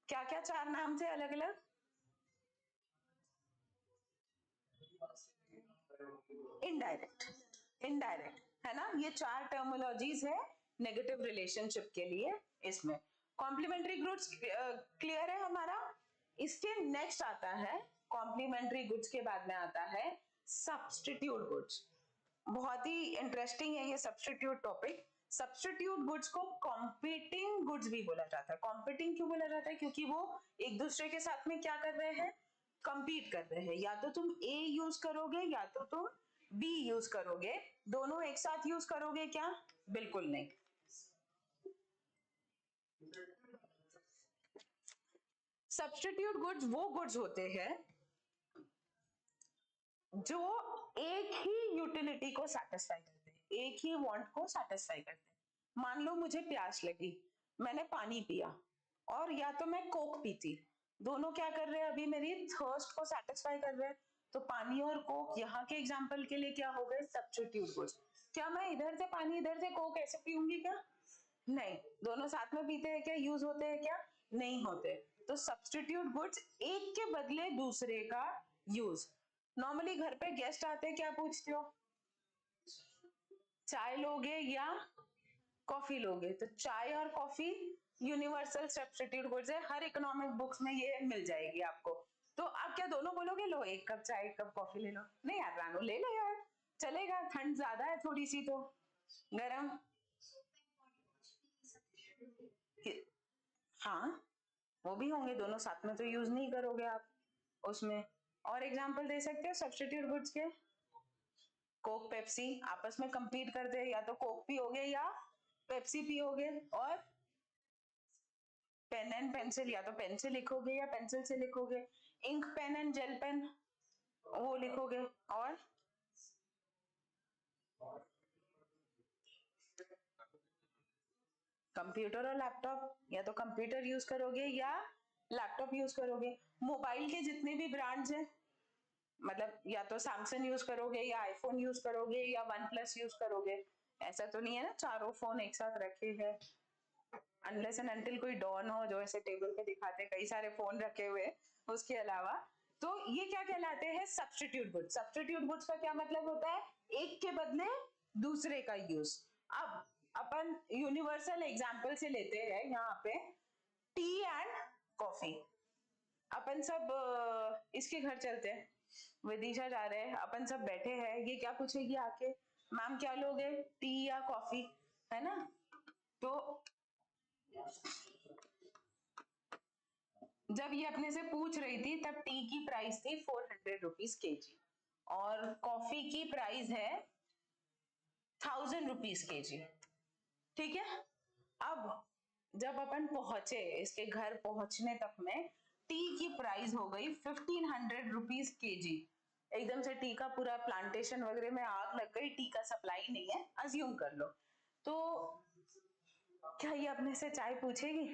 क्या क्या 4 नाम थे अलग अलग। इनडायरेक्ट, इनडायरेक्ट, है ना। ये 4 टर्मिनोलॉजीज है नेगेटिव रिलेशनशिप के लिए। इसमें कॉम्प्लीमेंट्री गुड्स क्लियर है हमारा। इसके नेक्स्ट आता है, कॉम्प्लीमेंट्री गुड्स के बाद में आता है सब्स्टिट्यूट गुड्स। बहुत ही इंटरेस्टिंग है ये सब्स्टिट्यूट टॉपिक। सब्स्टिट्यूट गुड्स को कॉम्पीटिंग गुड्स भी बोला जाता है। कॉम्पीटिंग क्यों बोला जाता है, क्योंकि वो एक दूसरे के साथ में क्या कर रहे हैं, कंपीट कर रहे हैं। या तो तुम ए यूज करोगे या तो तुम बी यूज करोगे, दोनों एक साथ यूज करोगे क्या, बिल्कुल नहीं। सब्स्टिट्यूट गुड्स वो गुड्स होते हैं जो एक ही यूटिलिटी को सेटिस्फाई करते हैं, एक ही वांट को सेटिस्फाई करते हैं। मान लो मुझे प्यास लगी, मैंने पानी पिया, और या तो मैं कोक पीती, दोनों क्या कर रहे हैं, अभी मेरी थर्स्ट को सेटिस्फाई कर रहे हैं। तो पानी और कोक यहाँ के एग्जांपल के लिए क्या हो गए, सब्स्टिट्यूट गुड्स। क्या मैं इधर से पानी इधर से कोक ऐसे पीऊंगी क्या, नहीं। दोनों साथ में पीते हैं क्या, यूज होते हैं क्या, नहीं होते। तो सब्स्टिट्यूट गुड्स एक के बदले दूसरे का यूज। नॉर्मली घर पे गेस्ट आते हैं, क्या पूछते हो, चाय लोगे या कॉफी लोगे। तो चाय और कॉफी यूनिवर्सल सब्स्टिट्यूट गुड्स है, हर इकोनॉमिक बुक्स में ये मिल जाएगी आपको। तो आप क्या दोनों बोलोगे, लो 1 कप चाय 1 कप कॉफी ले लो, नहीं यार रानू ले लो यार, चलेगा, ठंड ज्यादा है थोड़ी सी तो गरम। हाँ वो भी होंगे, दोनों साथ में तो यूज नहीं करोगे आप उसमें। और एग्जांपल दे सकते हो सब्स्टिट्यूट गुड्स के, कोक पेप्सी आपस में कंपीट करते हैं, या तो कोक पियोगे या पेप्सी पियोगे। और पेन एंड पेंसिल, या तो पेन से लिखोगे या पेंसिल से लिखोगे। Ink pen and gel pen, वो लिखोगे। और कंप्यूटर और लैपटॉप, या तो कंप्यूटर यूज करोगे या लैपटॉप यूज करोगे। मोबाइल के जितने भी ब्रांड्स हैं, मतलब या तो सैमसंग यूज करोगे या आईफोन यूज करोगे या वन प्लस यूज करोगे। ऐसा तो नहीं है ना चारों फोन एक साथ रखे हैं, अनलेस एंड अनटिल कोई डॉन हो जो ऐसे टेबल पे दिखाते कई सारे फोन रखे हुए। उसके अलावा तो ये क्या कहलाते हैं, सब्स्टिट्यूट गुड्स। सब्स्टिट्यूट गुड्स का क्या मतलब होता है, एक के बदले दूसरे का यूज। अब अपन यूनिवर्सल एग्जांपल से लेते हैं यहाँ पे, टी एंड कॉफी। अपन सब इसके घर चलते हैं, विदिशा जा रहे हैं, अपन सब बैठे हैं, ये क्या पूछेगी आके, मैम क्या लोगे, टी या कॉफी, है ना। तो जब ये अपने से पूछ रही थी तब टी की प्राइस थी 400 रुपीज केजी, और कॉफी की प्राइस है 1000 रुपीज केजी, ठीक है। अब जब अपन पहुंचे, इसके घर पहुंचने तक में टी की प्राइस हो गई 1500 रुपीज केजी। एकदम से टी का पूरा प्लांटेशन वगैरह में आग लग गई, टी का सप्लाई नहीं है, अज्यूम कर लो। तो क्या ये अपने से चाय पूछेगी,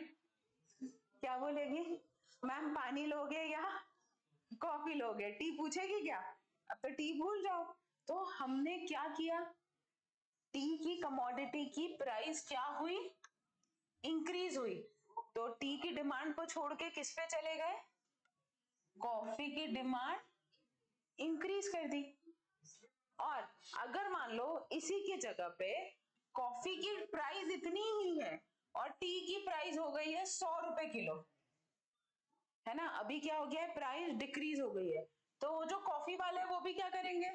क्या बोलेगी, मैम पानी लोगे या कॉफी लोगे, टी पूछेगी क्या, अब तो टी भूल जाओ। तो हमने क्या किया, टी की कमोडिटी की प्राइस क्या हुई, इंक्रीज हुई। तो टी की डिमांड को छोड़ के किस पे चले गए, कॉफी की डिमांड इंक्रीज कर दी। और अगर मान लो इसी की जगह पे कॉफी की प्राइस इतनी ही है और टी की प्राइस हो गई है 100 रुपए किलो, है ना, अभी क्या हो गया है, प्राइस डिक्रीज हो गई है। तो जो कॉफी वाले वो भी क्या करेंगे,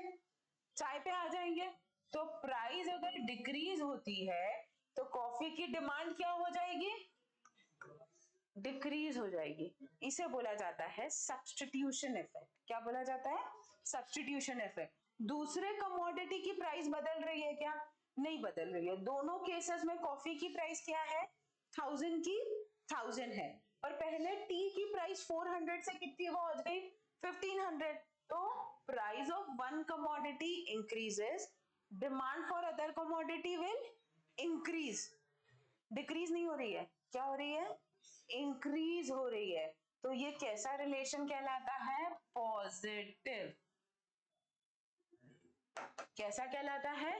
चाय पे आ जाएंगे। तो प्राइस अगर डिक्रीज होती है तो कॉफी की डिमांड क्या हो जाएगी, डिक्रीज हो जाएगी। इसे बोला जाता है सब्स्टिट्यूशन इफेक्ट। क्या बोला जाता है? Substitution effect. दूसरे कमोडिटी की प्राइस बदल रही है क्या? नहीं बदल रही है। दोनों केसेस में कॉफी की प्राइस क्या है? 1000 की 1000 है, और पहले टी की प्राइस 400 से कितनी हो गई? 1500। तो price of one commodity increases, demand for other commodity will increase. Decrease नहीं हो रही है, क्या हो रही है? इंक्रीज हो रही है। तो ये कैसा रिलेशन कहलाता है? पॉजिटिव। कैसा कहलाता है?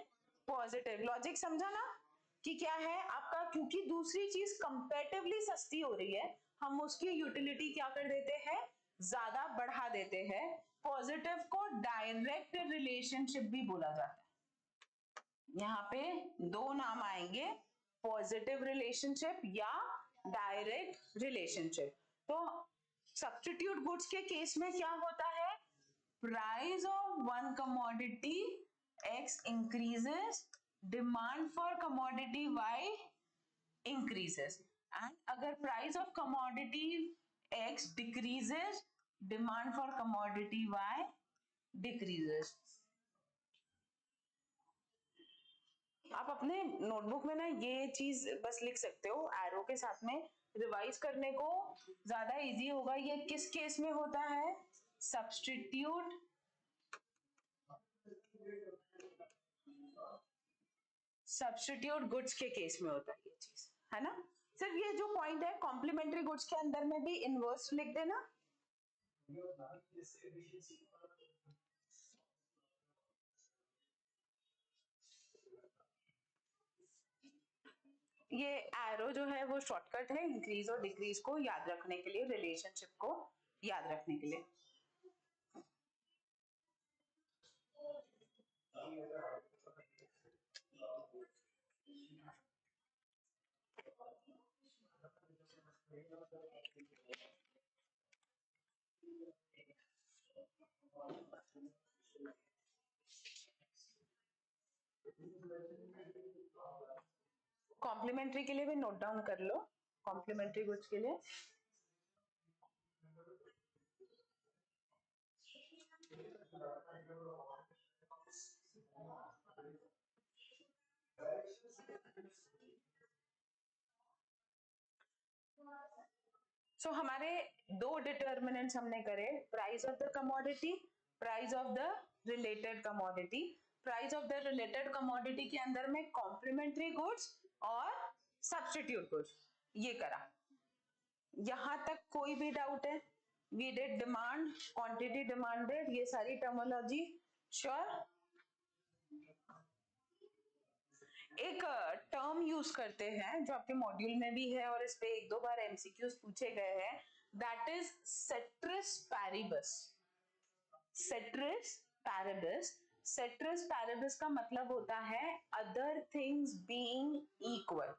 पॉजिटिव। लॉजिक समझा ना कि क्या है आपका? क्योंकि दूसरी चीज कंपैरेटिवली सस्ती हो रही है, हम उसकी यूटिलिटी क्या कर देते हैं? ज्यादा बढ़ा देते हैं। पॉजिटिव को डायरेक्ट रिलेशनशिप भी बोला जाता है। यहाँ पे दो नाम आएंगे, पॉजिटिव रिलेशनशिप या डायरेक्ट रिलेशनशिप। तो सब्स्टिट्यूट गुड्स के केस में क्या होता है? Price of one commodity X increases, demand for commodity Y increases. And अगर price of commodity X decreases, demand for commodity Y decreases. आप अपने नोटबुक में ना ये चीज बस लिख सकते हो एरो के साथ में, रिवाइज करने को ज्यादा इजी होगा। ये किस केस में होता है? सब्स्टिट्यूट गुड्स के केस में होता है ये चीज, है ना? सिर्फ ये जो पॉइंट है कॉम्प्लीमेंट्री गुड्स के अंदर में भी इनवर्स लिख देना। ये एरो जो है वो शॉर्टकट है इंक्रीज और डिक्रीज को याद रखने के लिए, रिलेशनशिप को याद रखने के लिए। कॉम्प्लीमेंट्री के लिए भी नोट डाउन कर लो, कॉम्प्लीमेंट्री गुड्स के लिए। सो हमारे दो डिटर्मिनेंट्स हमने करे, price of the commodity, price of the related commodity. Price of the related commodity के अंदर में कॉम्प्लीमेंट्री गुड्स और सब्स्टिट्यूट गुड्स, ये करा। यहां तक कोई भी डाउट है? We did demand, quantity demanded, ये सारी टर्मोलॉजी श्योर? एक टर्म यूज करते हैं जो आपके मॉड्यूल में भी है और इस पे एक दो बार एमसीक्यूज पूछे गए हैं, that is ceteris paribus. Ceteris paribus. Ceteris paribus का मतलब होता है अदर थिंग्स बीइंग इक्वल।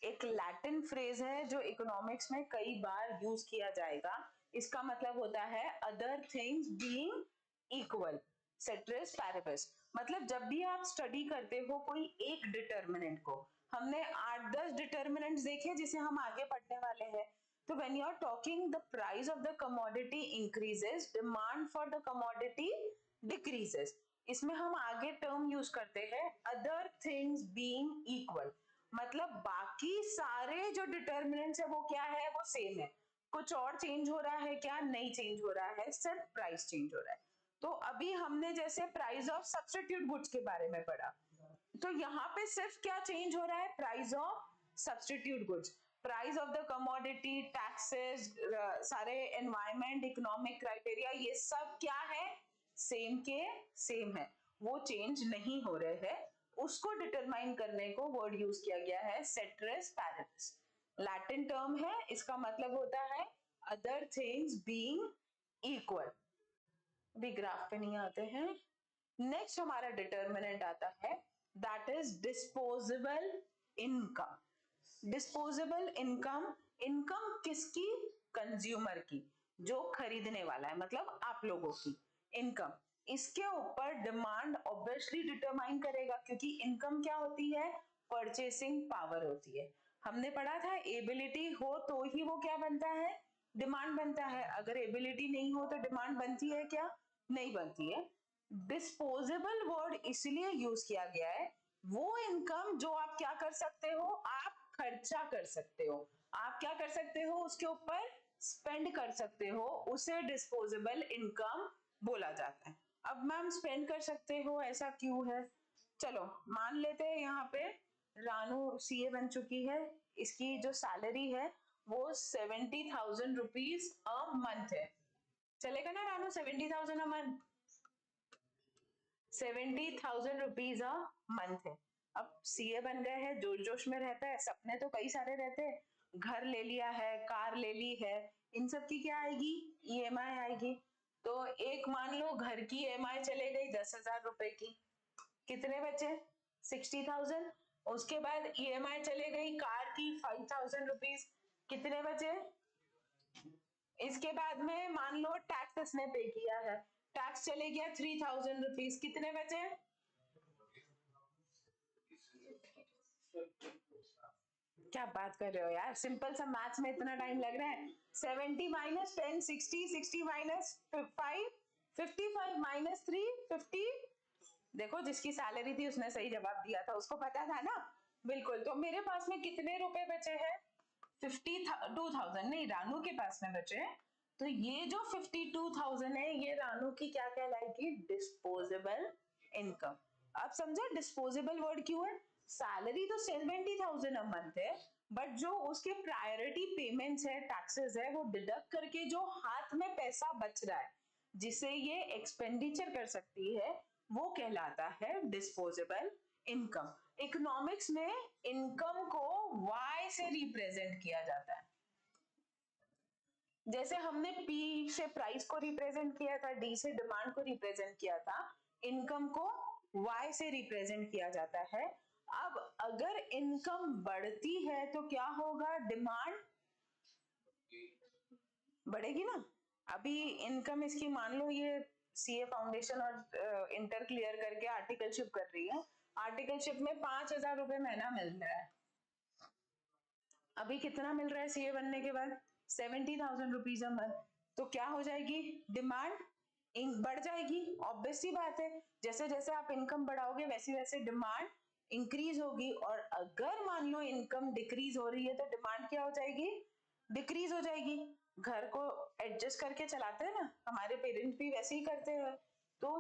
एक लैटिन फ्रेज है जो इकोनॉमिक्स में कई बार यूज किया जाएगा। इसका मतलब होता है other things being equal. Ceteris paribus मतलब जब भी आप स्टडी करते हो कोई एक डिटर्मिनेंट को, हमने 8-10 डिटर्मिनेंट्स देखे जिसे हम आगे पढ़ने वाले हैं। तो when you are talking the price of the commodity increases, demand for the commodity decreases, इसमें हम आगे टर्म यूज करते हैं other things being equal। मतलब बाकी सारे जो डिटर्मिनेंट्स है वो क्या है? वो सेम है। कुछ और चेंज हो रहा है क्या? नहीं चेंज हो रहा है, सिर्फ प्राइस चेंज हो रहा है। तो अभी हमने जैसे प्राइस ऑफ सब्स्टिट्यूट गुड्स के बारे में पढ़ा, तो यहाँ पे सिर्फ क्या चेंज हो रहा है? Price of substitute goods. Price of the commodity, taxes, सारे एनवायरमेंट, इकोनॉमिक क्राइटेरिया, ये सब क्या है? सेम के सेम है, वो चेंज नहीं हो रहे हैं। उसको डिटरमाइन करने को वर्ड यूज किया गया है सेट्रिस पैरिबस। लैटिन टर्म है, इसका मतलब होता है अदर थिंग्स बीइंग इक्वल। भी ग्राफ पे नहीं आते हैं। नेक्स्ट हमारा डिटर्मिनेंट आता है that is disposable income. Disposable income, income किसकी? कंज्यूमर की, जो खरीदने वाला है, मतलब आप लोगों की इनकम। इसके ऊपर डिमांड ऑब्वियसली डिटरमाइन करेगा, क्योंकि इनकम क्या होती है? परचेसिंग पावर होती है। हमने पढ़ा था एबिलिटी हो तो ही वो क्या बनता है, डिमांड बनता है। अगर एबिलिटी नहीं हो तो डिमांड बनती है क्या, नहीं बनती है। डिस्पोजेबल वर्ड इसलिए यूज किया गया है, वो इनकम जो आप क्या कर सकते हो, आप खर्चा कर सकते हो, आप क्या कर सकते हो, उसके ऊपर स्पेंड कर सकते हो, उसे डिस्पोजेबल इनकम बोला जाता है। अब मैम स्पेंड कर सकते हो ऐसा क्यों है, चलो मान लेते हैं यहाँ पे रानू सीए बन चुकी है, इसकी जो सैलरी है वो 70,000 रुपीज अ मंथ है। चलेगा ना Ranu, 70,000 a month, 70,000 rupees a month है। अब सीए बन गए हैं, जोश जोश में रहता है, सपने तो कई सारे रहते हैं, घर ले लिया है, कार ले ली है, इन सब की क्या आएगी, ईएमआई आएगी। तो एक मान लो घर की ईएमआई चले गई 10,000 रुपए की, कितने बचे, 60,000। उसके बाद ईएमआई चले गई कार की 5,000 रुपीज, कितने बचे। इसके बाद में मान लो टैक्स इसने पे किया है, टैक्स चले गया 3,000 रुपीज, कितने बचे। क्या बात कर रहे हो यार, सिंपल सा मैथ्स में इतना टाइम लग रहा है। 70 माइनस 10 60, 60 माइनस 5 55 माइनस 3 50। देखो जिसकी सैलरी थी उसने सही जवाब दिया था, उसको पता था ना, बिल्कुल। तो मेरे पास में कितने रुपए बचे हैं, 52,000, नहीं रानू के पास में बचे हैं। तो ये जो 52,000 है ये रानू की क्या कहलाएगी, डिस्पोजेबल इनकम। अब समझा डिस्पोजेबल वर्ड क्यों है, सैलरी तो 70,000 अ मंथ है, बट जो उसके प्रायोरिटी पेमेंट्स है, टैक्सेस है, वो डिडक्ट करके जो हाथ में पैसा बच रहा है जिसे ये एक्सपेंडिचर कर सकती है, वो कहलाता है डिस्पोजेबल इनकम। इकोनॉमिक्स में इनकम को Y से रिप्रेजेंट किया जाता है, जैसे हमने P से प्राइस को रिप्रेजेंट किया था, D से डिमांड को रिप्रेजेंट किया था, इनकम को Y से रिप्रेजेंट किया जाता है। अब अगर इनकम बढ़ती है तो क्या होगा, डिमांड बढ़ेगी ना। अभी इनकम इसकी मान लो ये सीए फाउंडेशन और इंटर क्लियर करके आर्टिकलशिप कर रही है, आर्टिकलशिप में 5,000 रुपए महीना मिल रहा है। अभी कितना मिल रहा है सीए बनने के बाद, 70,000 रुपीज अ मंथ। तो क्या हो जाएगी, डिमांड बढ़ जाएगी, ऑब्वियस सी बात है, जैसे जैसे आप इनकम बढ़ाओगे वैसे वैसे डिमांड इंक्रीज होगी। और अगर मान लो इनकम डिक्रीज हो रही है तो डिमांड क्या हो जाएगी, डिक्रीज हो जाएगी। घर को एडजस्ट करके चलाते हैं ना, हमारे पेरेंट्स भी वैसे ही करते हैं। तो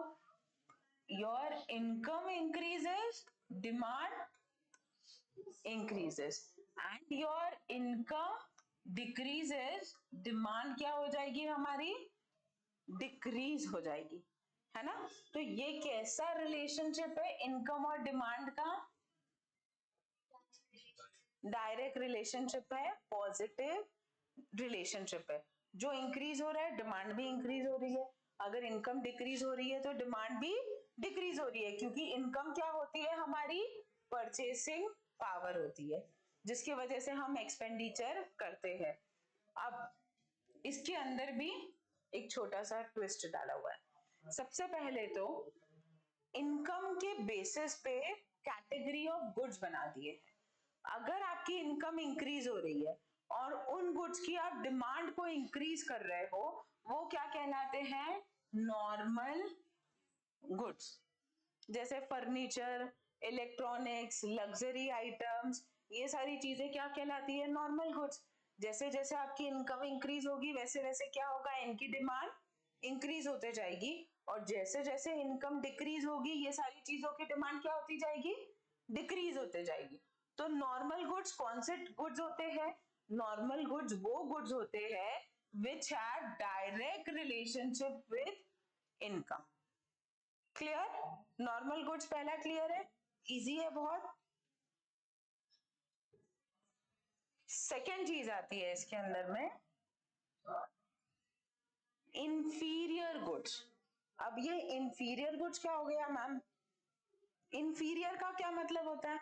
your income increases, demand increases and your income decreases, demand क्या हो जाएगी हमारी, डिक्रीज हो जाएगी, है ना। तो ये कैसा रिलेशनशिप है इनकम और डिमांड का, डायरेक्ट रिलेशनशिप है, पॉजिटिव रिलेशनशिप है। जो इंक्रीज हो रहा है डिमांड भी इंक्रीज हो रही है, अगर इनकम डिक्रीज हो रही है तो डिमांड भी डिक्रीज हो रही है, क्योंकि इनकम क्या होती है हमारी, परचेसिंग पावर होती है, जिसकी वजह से हम एक्सपेंडिचर करते हैं। अब इसके अंदर भी एक छोटा सा ट्विस्ट डाला हुआ है। सबसे पहले तो इनकम के बेसिस पे कैटेगरी ऑफ गुड्स बना दिए हैं। अगर आपकी इनकम इंक्रीज हो रही है और उन गुड्स की आप डिमांड को इंक्रीज कर रहे हो, वो क्या कहलाते हैं, नॉर्मल गुड्स। जैसे फर्नीचर, इलेक्ट्रॉनिक्स, लग्जरी आइटम्स, ये सारी चीजें क्या कहलाती है, नॉर्मल गुड्स। जैसे जैसे आपकी इनकम इंक्रीज होगी वैसे वैसे क्या होगा, इनकी डिमांड इंक्रीज होते जाएगी, और जैसे जैसे इनकम डिक्रीज होगी ये सारी चीजों की डिमांड क्या होती जाएगी, डिक्रीज होते जाएगी। तो नॉर्मल गुड्स कौन से गुड्स होते हैं, नॉर्मल गुड्स वो गुड्स होते हैं which have direct relationship with income. Clear, normal goods पहला क्लियर है, इजी है बहुत। सेकेंड चीज आती है इसके अंदर में, इंफीरियर गुड्स। अब ये इंफीरियर गुड्स क्या हो गया मैम, इंफीरियर का क्या मतलब होता है,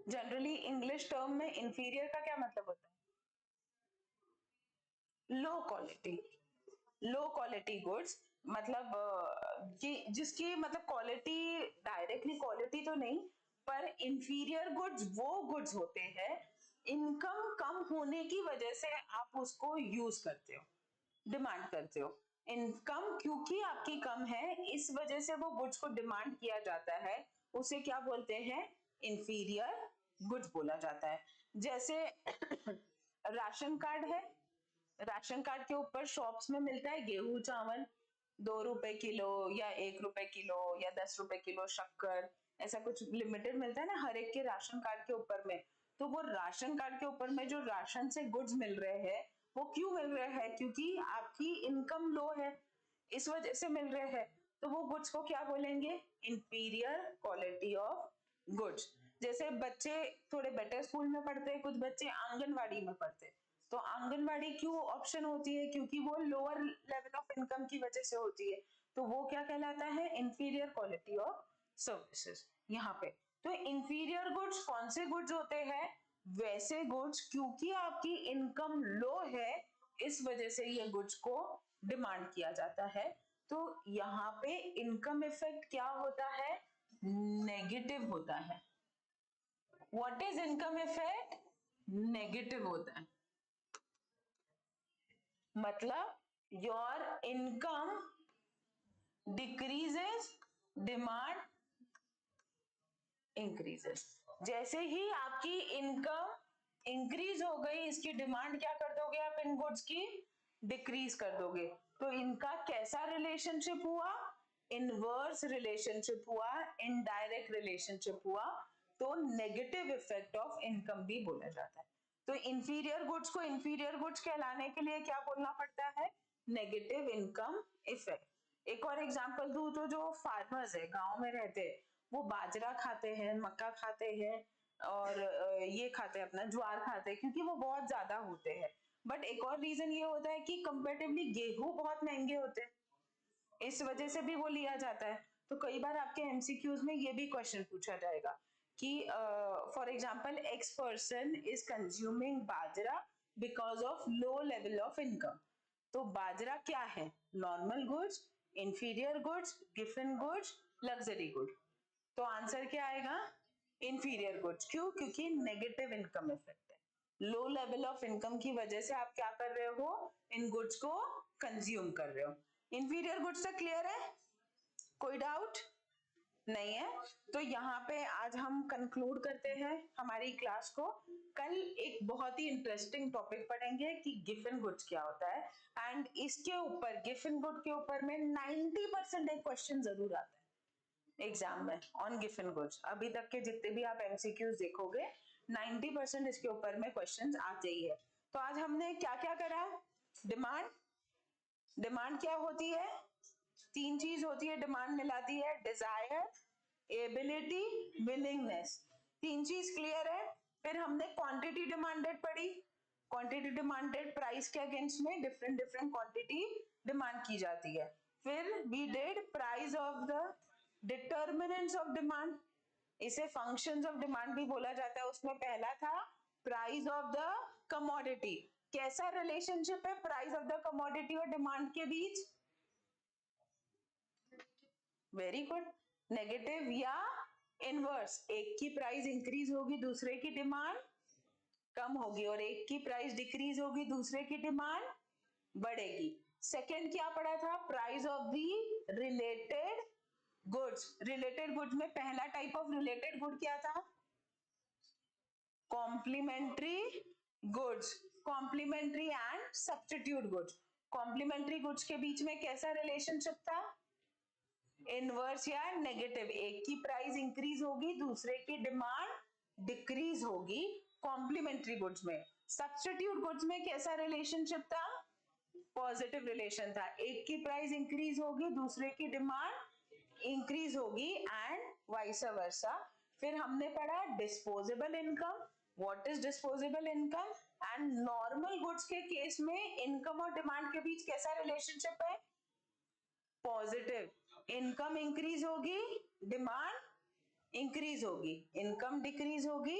जनरली इंग्लिश टर्म में इंफीरियर का क्या मतलब होता है, low quality, low quality goods. मतलब जिसकी मतलब क्वालिटी, डायरेक्टली क्वालिटी तो नहीं, पर इंफीरियर गुड्स वो गुड्स होते हैं इनकम कम होने की वजह से आप उसको यूज करते हो, डिमांड करते हो। इनकम क्योंकि आपकी कम है इस वजह से वो गुड्स को डिमांड किया जाता है, उसे क्या बोलते हैं, इंफीरियर गुड्स बोला जाता है। जैसे राशन कार्ड है, राशन कार्ड के ऊपर शॉप्स में मिलता है गेहूं चावल 2 रुपए किलो या 1 रुपए किलो या 10 रुपए किलो शक्कर, ऐसा कुछ लिमिटेड मिलता है ना हर एक के राशन कार्ड के ऊपर में। तो वो राशन कार्ड के ऊपर में जो राशन से गुड्स मिल रहे हैं वो क्यों मिल रहे हैं, क्योंकि आपकी इनकम लो है इस वजह से मिल रहे हैं। तो वो गुड्स को क्या बोलेंगे, इंफीरियर क्वालिटी ऑफ गुड्स। जैसे बच्चे थोड़े बेटर स्कूल में पढ़ते हैं, कुछ बच्चे आंगनवाड़ी में पढ़ते हैं, तो आंगनवाड़ी क्यों ऑप्शन होती है, क्योंकि वो लोअर लेवल ऑफ इनकम की वजह से होती है, तो वो क्या कहलाता है, इंफीरियर क्वालिटी ऑफ सर्विसेज यहाँ पे। तो इंफीरियर गुड्स कौन से गुड्स होते हैं, वैसे गुड्स क्योंकि आपकी इनकम लो है इस वजह से ये गुड्स को डिमांड किया जाता है। तो यहाँ पे इनकम इफेक्ट क्या होता है, नेगेटिव होता है। What is income effect, negative होता है। मतलब your income decreases, demand increases. जैसे ही आपकी इनकम इंक्रीज हो गई, इसकी डिमांड क्या कर दोगे आप, इन गुड्स की डिक्रीज कर दोगे। तो इनका कैसा रिलेशनशिप हुआ, इनवर्स रिलेशनशिप हुआ, इनडायरेक्ट रिलेशनशिप हुआ, तो नेगेटिव इफेक्ट ऑफ इनकम भी बोला जाता है। तो इंफीरियर गुड्स को इंफीरियर गुड्स कहलाने के लिए क्या बोलना पड़ता है, नेगेटिव इनकम इफेक्ट। एक और एग्जांपल दूं तो जो फार्मर्स है गांव में रहते हैं वो बाजरा खाते हैं, मक्का खाते हैं और ये खाते हैं अपना ज्वार खाते हैं क्योंकि वो बहुत ज्यादा होते हैं। बट एक और रीजन ये होता है कि कंपैरेटिवली गेहूं बहुत महंगे होते हैं, इस वजह से भी वो लिया जाता है। तो कई बार आपके एमसीक्यूज में ये भी क्वेश्चन पूछा जाएगा कि for example x person is consuming bajra because of low level of income. तो बाजरा क्या है, normal goods, inferior goods, Giffen goods, luxury good. तो आंसर क्या आएगा, इंफीरियर गुड्स। क्यों, क्योंकि नेगेटिव इनकम इफेक्ट है, लो लेवल ऑफ इनकम की वजह से आप क्या कर रहे हो, इन गुड्स को कंज्यूम कर रहे हो। इंफीरियर गुड्स तक क्लियर है, कोई डाउट नहीं है। तो यहाँ पे आज हम कंक्लूड करते हैं हमारी क्लास को। कल एक बहुत ही इंटरेस्टिंग टॉपिक पढ़ेंगे कि गिफन गुड्स क्या होता है, एंड इसके ऊपर गिफन गुड के ऊपर में 90% एक क्वेश्चन जरूर आता है एग्जाम में ऑन गिफन गुड्स। अभी तक के जितने भी आप एमसीक्यूज देखोगे 90% इसके ऊपर में क्वेश्चंस आते ही है। तो आज हमने क्या क्या करा, डिमांड, डिमांड क्या होती है, 3 चीज होती है डिमांड मिलाती है, डिजायर, एबिलिटी, विलिंगनेस। 3 चीज क्लियर है। फिर हमने क्वांटिटी डिमांडेड पढ़ी, क्वांटिटी डिमांडेड प्राइस के अगेंस्ट में डिफरेंट डिफरेंट क्वांटिटी डिमांड की जाती है। फिर we did price of the determinants of demand, इसे फंक्शंस ऑफ डिमांड भी बोला जाता है। उसमें पहला था प्राइस ऑफ द कमोडिटी, कैसा रिलेशनशिप है प्राइस ऑफ द कमोडिटी और डिमांड के बीच, वेरी गुड, नेगेटिव या इनवर्स, एक की प्राइस इंक्रीज होगी दूसरे की डिमांड कम होगी, और एक की प्राइस डिक्रीज होगी दूसरे की डिमांड बढ़ेगी। सेकंड क्या पढ़ा था, price of the related goods. Related goods में पहला टाइप ऑफ रिलेटेड गुड क्या था, complementary goods, complementary and substitute goods. Complementary goods के बीच में कैसा रिलेशनशिप था, इनवर्स या नेगेटिव, एक की प्राइस इंक्रीज होगी दूसरे की डिमांड डिक्रीज होगी कॉम्प्लीमेंट्री गुड्स में। सब्स्टिट्यूट गुड्स में कैसा रिलेशनशिप था, पॉजिटिव रिलेशन था, एक की प्राइस इंक्रीज होगी दूसरे की डिमांड इंक्रीज होगी एंड वाइस वर्सा। फिर हमने पढ़ा disposable income, what is disposable income, and normal goods के केस में इनकम और डिमांड के बीच कैसा रिलेशनशिप है, पॉजिटिव, इनकम इंक्रीज होगी डिमांड इंक्रीज होगी, इनकम डिक्रीज होगी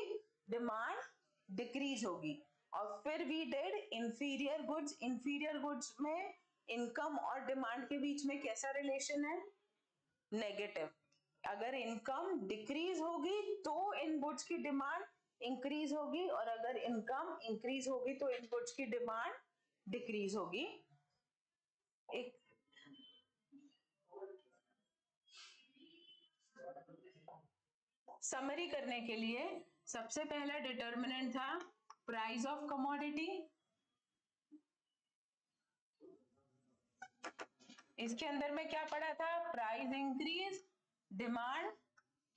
डिमांड डिक्रीज होगी। और फिर we did inferior goods, inferior goods में इनकम और डिमांड के बीच में कैसा रिलेशन है, नेगेटिव, अगर इनकम डिक्रीज होगी तो इनपुट्स की डिमांड इंक्रीज होगी, और अगर इनकम इंक्रीज होगी तो इनपुट्स की डिमांड डिक्रीज होगी। एक समरी करने के लिए सबसे पहला डिटर्मिनेंट था प्राइस ऑफ कमोडिटी, इसके अंदर में क्या पढ़ा था, price increase demand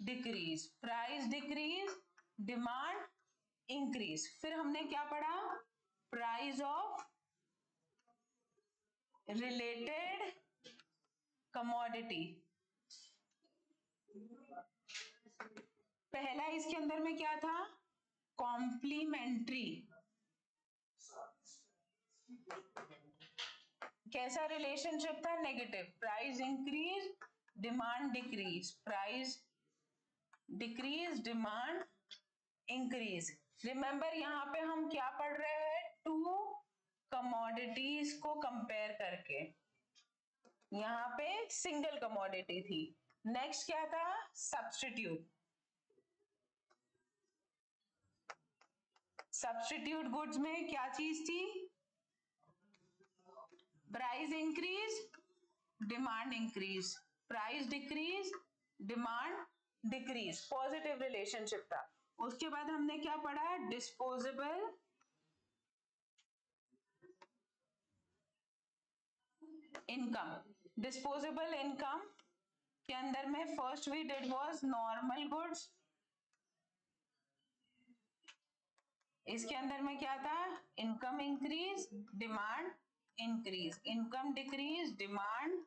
decrease, price decrease demand increase. फिर हमने क्या पढ़ा, प्राइस ऑफ रिलेटेड कमोडिटी। पहला इसके अंदर में क्या था, कॉम्प्लीमेंट्री। कैसा रिलेशनशिप था, negative, price increase demand decrease, price decrease demand increase. Remember यहां पे हम क्या पढ़ रहे हैं, टू कमोडिटीज को कंपेयर करके, यहां पे सिंगल कमोडिटी थी। नेक्स्ट क्या था, सब्स्टिट्यूट। सब्स्टिट्यूट गुड्स में क्या चीज थी, price increase demand increase, price decrease demand decrease, positive relationship था। उसके बाद हमने क्या पढ़ा, डिस्पोजेबल इनकम। डिस्पोजेबल इनकम के अंदर में first we did was normal goods, इसके अंदर में क्या था, income increase demand increase, income decrease demand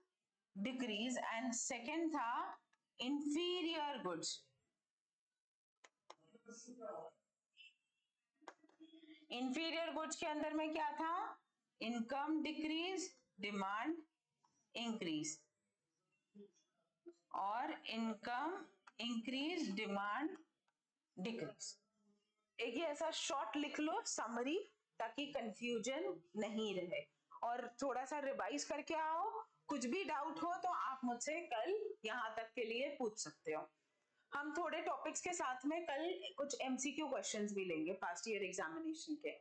decrease. And second था इंफीरियर गुड्स। इंफीरियर गुड्स के अंदर में क्या था, इनकम डिक्रीज डिमांड इंक्रीज, और इनकम इंक्रीज डिमांड डिक्रीज। एक ये ऐसा शॉर्ट लिख लो समरी, ताकि कंफ्यूजन नहीं रहे, और थोड़ा सा रिवाइज करके आओ। कुछ भी डाउट हो तो आप मुझसे कल यहां तक के लिए पूछ सकते हो। हम थोड़े टॉपिक्स के साथ में कल कुछ एमसीक्यू क्वेश्चंस भी लेंगे पास्ट ईयर एग्जामिनेशन के।